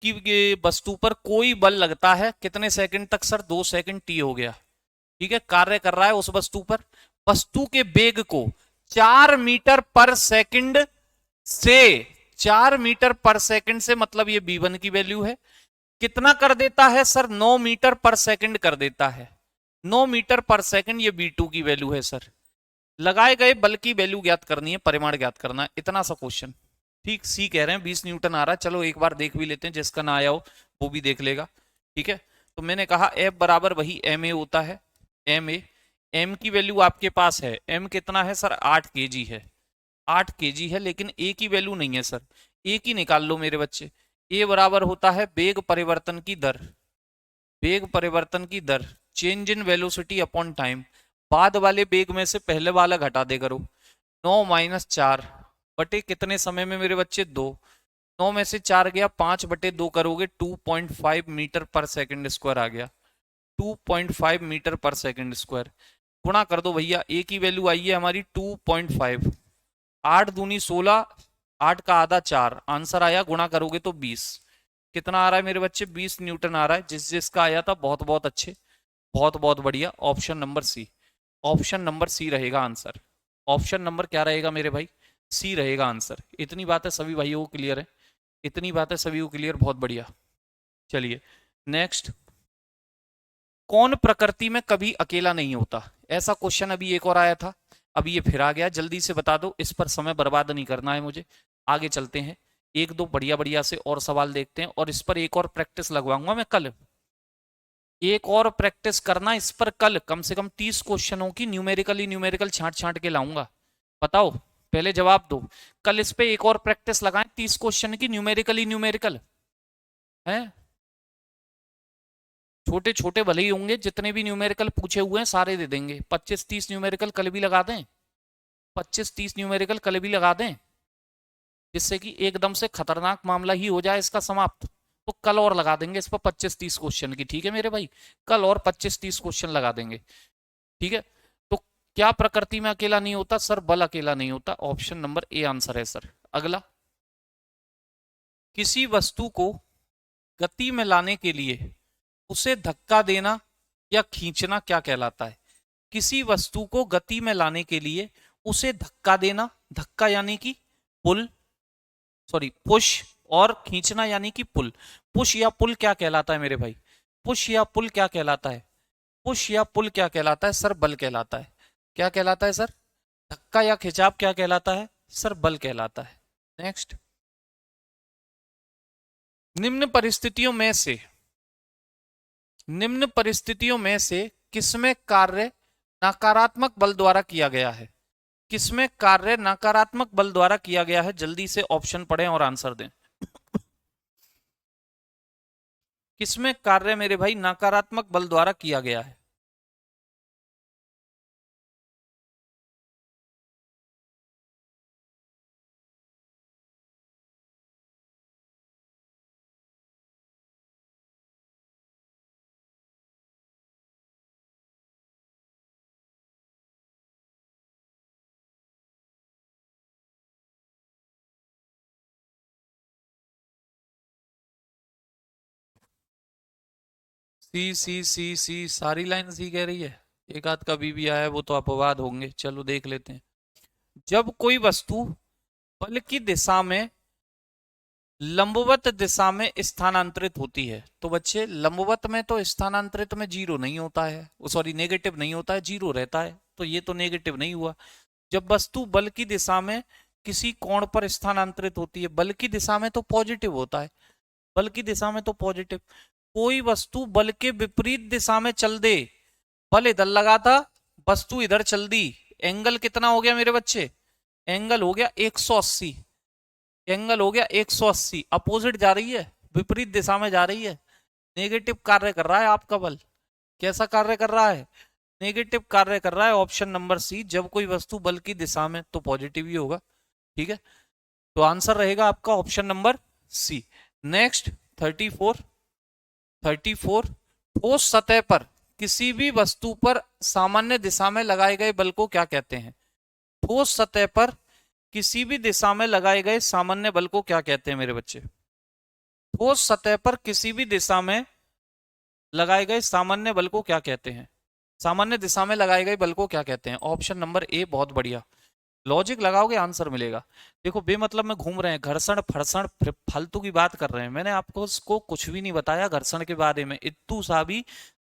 कि वस्तु पर कोई बल लगता है कितने सेकंड तक? सर 2 सेकंड टी हो गया, ठीक है, कार्य कर रहा है उस वस्तु पर। वस्तु के वेग को 4 मीटर पर सेकंड से, 4 मीटर पर सेकंड से, मतलब ये b1 की वैल्यू है, कितना कर देता है सर? 9 मीटर पर सेकंड कर देता है। 9 मीटर पर सेकंड ये b2 की वैल्यू है सर। लगाए गए बल की वैल्यू ज्ञात करनी है, परिमाण ज्ञात करना है, इतना सा क्वेश्चन, ठीक। सी कह रहे हैं 20 न्यूटन आ रहा है, चलो एक बार देख भी लेते हैं, जिसका ना आया हो वो भी देख लेगा, ठीक है। तो मैंने कहा एफ बराबर वही एम ए होता है, एम ए। एम की वैल्यू आपके पास है, एम कितना है सर? 8 केजी है, 8 केजी है, लेकिन ए की वैल्यू नहीं है सर। ए की निकाल लो मेरे बच्चे। ए बराबर होता है वेग परिवर्तन की दर, वेग परिवर्तन की दर, change in velocity upon time. बाद वाले वेग में से पहले वाला घटा दे करो, 9 - 4 बटे कितने समय में मेरे बच्चे? 2। 9 में से 4 गया, 5/2 करोगे, 2.5 मीटर पर सेकंड स्क्वायर आ गया, 2.5 मीटर पर सेकंड स्क्वायर। गुणा कर दो भैया, ए की वैल्यू आई है हमारी 2.5, 8 दूनी 16, 8 का आधा 4, आंसर आया, गुणा करोगे तो 20। कितना आ रहा है मेरे बच्चे? 20 न्यूटन आ रहा है। जिस जिसका आया था बहुत बहुत अच्छे, बहुत बहुत बढ़िया। Option number C, option number C रहेगा आंसर। ऑप्शन नंबर क्या रहेगा मेरे भाई? सी रहेगा आंसर। इतनी बात है सभी भाइयों को क्लियर है? इतनी बात है सभी को क्लियर? बहुत बढ़िया। चलिए नेक्स्ट, कौन प्रकृति में कभी अकेला नहीं होता? ऐसा क्वेश्चन अभी एक और आया था, अभी ये फिर आ गया, जल्दी से बता दो, इस पर समय बर्बाद नहीं करना है मुझे। आगे चलते हैं, एक दो बढ़िया बढ़िया से और सवाल देखते हैं, और इस पर एक और प्रैक्टिस लगवाऊंगा मैं कल, एक और प्रैक्टिस करना इस पर, कल कम से कम 30 क्वेश्चनों की न्यूमेरिकल छांट छांट के लाऊंगा। बताओ, पहले जवाब दो। कल इस पे एक और प्रैक्टिस लगाएं 30 क्वेश्चन की न्यूमेरिकल है। छोटे छोटे भले ही होंगे, जितने भी न्यूमेरिकल पूछे हुए हैं सारे दे देंगे। 25-30 न्यूमेरिकल कल भी लगा दें, 25-30 न्यूमेरिकल कल भी लगा दें, जिससे कि एकदम से खतरनाक मामला ही हो जाए इसका समाप्त। तो कल और लगा देंगे इस पर 25-30 क्वेश्चन की, ठीक है मेरे भाई। कल और 25-30 क्वेश्चन लगा देंगे, ठीक है। तो क्या प्रकृति में अकेला नहीं होता सर? बल अकेला नहीं होता। ऑप्शन नंबर ए आंसर है सर। अगला, किसी वस्तु को गति में लाने के लिए उसे धक्का देना या खींचना क्या कहलाता है? किसी वस्तु को गति में लाने के लिए उसे धक्का देना, धक्का यानी कि पुल, सॉरी पुश, और खींचना यानी कि पुल। पुश या पुल क्या कहलाता है मेरे भाई? पुश या पुल क्या कहलाता है? पुश या पुल क्या कहलाता है सर? बल कहलाता है। क्या कहलाता है सर? धक्का या खिंचाव क्या कहलाता है सर? बल कहलाता है। नेक्स्ट, निम्न परिस्थितियों में से निम्न परिस्थितियों में से किसमें कार्य नकारात्मक बल द्वारा किया गया है? किसमें कार्य नकारात्मक बल द्वारा किया गया है? जल्दी से ऑप्शन पढ़ें और आंसर दें। किसमें कार्य मेरे भाई नकारात्मक बल द्वारा किया गया है? सी सारी लाइन सी कह रही है। एक आध कभी भी आया वो तो अपवाद होंगे, चलो देख लेते हैं। जब कोई वस्तु बल की दिशा में लंबवत दिशा में स्थानांतरित होती है, तो बच्चे लंबवत में तो स्थानांतरित में जीरो नहीं होता है, सॉरी नेगेटिव नहीं होता है, जीरो रहता है, तो ये तो नेगेटिव नहीं हुआ। जब वस्तु बल की दिशा में किसी कोण पर स्थानांतरित होती है, बल की दिशा में तो पॉजिटिव होता है, बल की दिशा में तो पॉजिटिव। कोई वस्तु बल के विपरीत दिशा में चल दे, बल इधर लगा था, वस्तु इधर चल दी, एंगल कितना हो गया मेरे बच्चे? एंगल हो गया 180। एंगल हो गया 180, अपोजिट जा रही है, विपरीत दिशा में जा रही है, नेगेटिव कार्य कर रहा है आपका बल। कैसा कार्य कर रहा है? नेगेटिव कार्य कर रहा है। ऑप्शन नंबर सी, जब कोई वस्तु बल की दिशा में तो पॉजिटिव ही होगा, ठीक है। तो आंसर रहेगा आपका ऑप्शन नंबर सी। नेक्स्ट, 34 34 ठोस सतह पर किसी भी वस्तु पर सामान्य दिशा में लगाए गए बल को क्या कहते हैं? ठोस सतह पर किसी भी दिशा में लगाए गए सामान्य बल को क्या कहते हैं मेरे बच्चे? ठोस सतह पर किसी भी दिशा में लगाए गए सामान्य बल को क्या कहते हैं? सामान्य दिशा में लगाए गए बल को क्या कहते हैं? ऑप्शन नंबर ए, बहुत बढ़िया। लॉजिक लगाओगे आंसर मिलेगा। देखो, बेमतलब में घूम रहे हैं, घर्षण फर्षण फालतू की बात कर रहे हैं। मैंने आपको उसको कुछ भी नहीं बताया घर्षण के बारे में, इत्तू सा भी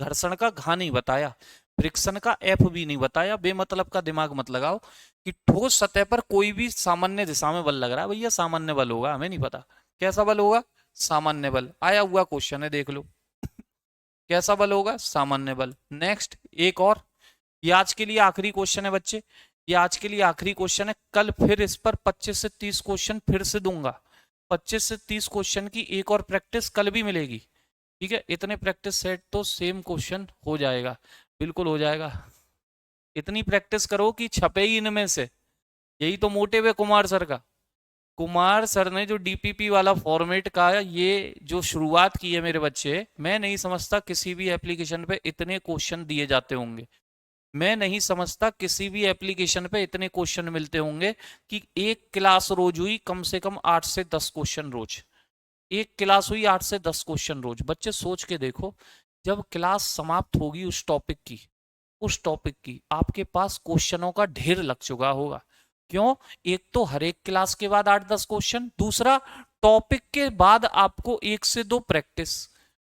घर्षण का घा नहीं बताया, फ्रिक्शन का एफ भी नहीं बताया। बेमतलब का दिमाग मत लगाओ कि ठोस सतह पर कोई भी सामान्य दिशा में बल लग रहा है। भैया सामान्य बल होगा, हमें नहीं पता कैसा बल होगा, सामान्य बल। आया हुआ क्वेश्चन है, देख लो कैसा बल होगा, सामान्य बल। नेक्स्ट, एक और, ये आज के लिए आखिरी क्वेश्चन है बच्चे, ये आज के लिए आखिरी क्वेश्चन है। कल फिर इस पर 25 से 30 क्वेश्चन फिर से दूंगा। 25 से 30 क्वेश्चन की एक और प्रैक्टिस कल भी मिलेगी, ठीक है। इतने प्रैक्टिस सेट तो सेम क्वेश्चन हो जाएगा, बिल्कुल हो जाएगा। इतनी प्रैक्टिस करो कि छपे ही इनमें से। यही तो मोटिव है कुमार सर का। कुमार सर ने जो डीपीपी वाला फॉर्मेट का ये जो शुरुआत की है मेरे बच्चे, मैं नहीं समझता किसी भी एप्लीकेशन पे इतने क्वेश्चन दिए जाते होंगे। मैं नहीं समझता किसी भी एप्लीकेशन पे इतने क्वेश्चन मिलते होंगे कि एक क्लास रोज हुई कम से कम 8 से 10 क्वेश्चन रोज। एक क्लास हुई 8 से 10 क्वेश्चन रोज। बच्चे सोच के देखो, जब क्लास समाप्त होगी उस टॉपिक की आपके पास क्वेश्चनों का ढेर लग चुका होगा। क्यों? एक तो हर एक क्लास के बाद 8-10 क्वेश्चन, दूसरा टॉपिक के बाद आपको 1 से 2 प्रैक्टिस,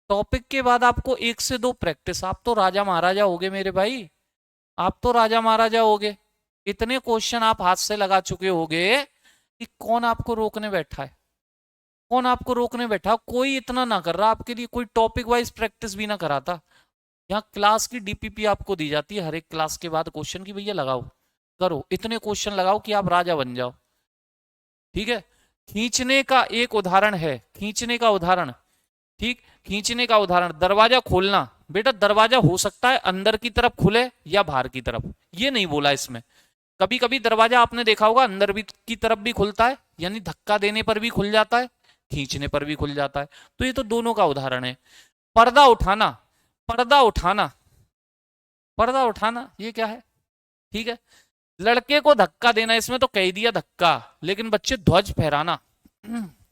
टॉपिक के बाद आपको 1 से 2 प्रैक्टिस। आप तो राजा महाराजा होगे मेरे भाई, आप तो राजा महाराजा होगे। इतने क्वेश्चन आप हाथ से लगा चुके होगे कि कौन आपको रोकने बैठा है, कौन आपको रोकने बैठा? कोई इतना ना कर रहा आपके लिए, कोई टॉपिक वाइज प्रैक्टिस भी ना कराता। यहाँ क्लास की डीपीपी आपको दी जाती है हर एक क्लास के बाद क्वेश्चन की, भैया लगाओ, करो, इतने क्वेश्चन लगाओ कि आप राजा बन जाओ। ठीक है, खींचने का एक उदाहरण है, खींचने का उदाहरण, ठीक, खींचने का उदाहरण, दरवाजा खोलना। बेटा दरवाजा हो सकता है अंदर की तरफ खुले या बाहर की तरफ, ये नहीं बोला इसमें। कभी कभी दरवाजा आपने देखा होगा अंदर भी की तरफ भी खुलता है, यानी धक्का देने पर भी खुल जाता है, खींचने पर भी खुल जाता है। तो ये तो दोनों का उदाहरण है। पर्दा उठाना, पर्दा उठाना, पर्दा उठाना ये क्या है? ठीक है, लड़के को धक्का देना, इसमें तो कह दिया धक्का, लेकिन बच्चे ध्वज फहराना,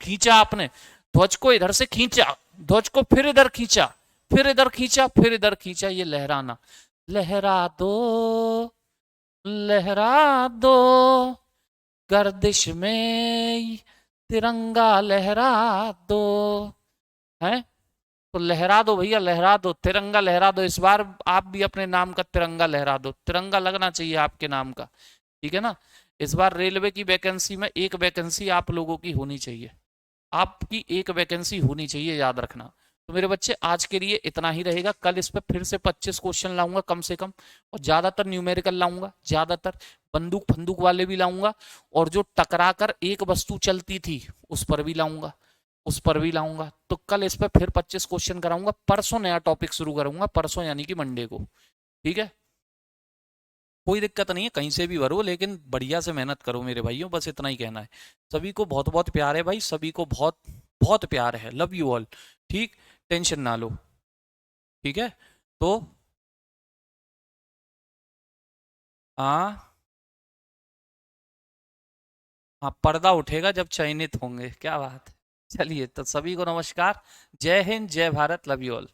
खींचा आपने ध्वज को, इधर से खींचा ध्वज को, फिर इधर खींचा, फिर इधर खींचा, फिर इधर खींचा, ये लहराना। लहरा दो, लहरा दो, गर्दिश में तिरंगा लहरा दो, है, तो लहरा दो भैया, लहरा दो, तिरंगा लहरा दो। इस बार आप भी अपने नाम का तिरंगा लहरा दो, तिरंगा लगना चाहिए आपके नाम का, ठीक है ना। इस बार रेलवे की वैकेंसी में एक वैकेंसी आप लोगों की होनी चाहिए, आपकी एक वैकेंसी होनी चाहिए, याद रखना। तो मेरे बच्चे आज के लिए इतना ही रहेगा, कल इस पर फिर से 25 क्वेश्चन लाऊंगा कम से कम, और ज्यादातर न्यूमेरिकल लाऊंगा, ज्यादातर बंदूक फंदूक वाले भी लाऊंगा, और जो टकरा कर एक वस्तु चलती थी उस पर भी लाऊंगा, उस पर भी लाऊंगा। तो कल इस पर फिर 25 क्वेश्चन कराऊंगा, परसों नया टॉपिक शुरू करूंगा, परसों यानी कि मंडे को, ठीक है। कोई दिक्कत नहीं है, कहीं से भी भरो, लेकिन बढ़िया से मेहनत करो मेरे भाइयों, बस इतना ही कहना है। सभी को बहुत बहुत प्यार है भाई, सभी को बहुत बहुत प्यार है, लव यू ऑल, ठीक, टेंशन ना लो, ठीक है। तो हाँ, हाँ पर्दा उठेगा जब चयनित होंगे, क्या बात है। चलिए तो सभी को नमस्कार, जय हिंद, जय भारत, लव यू ऑल।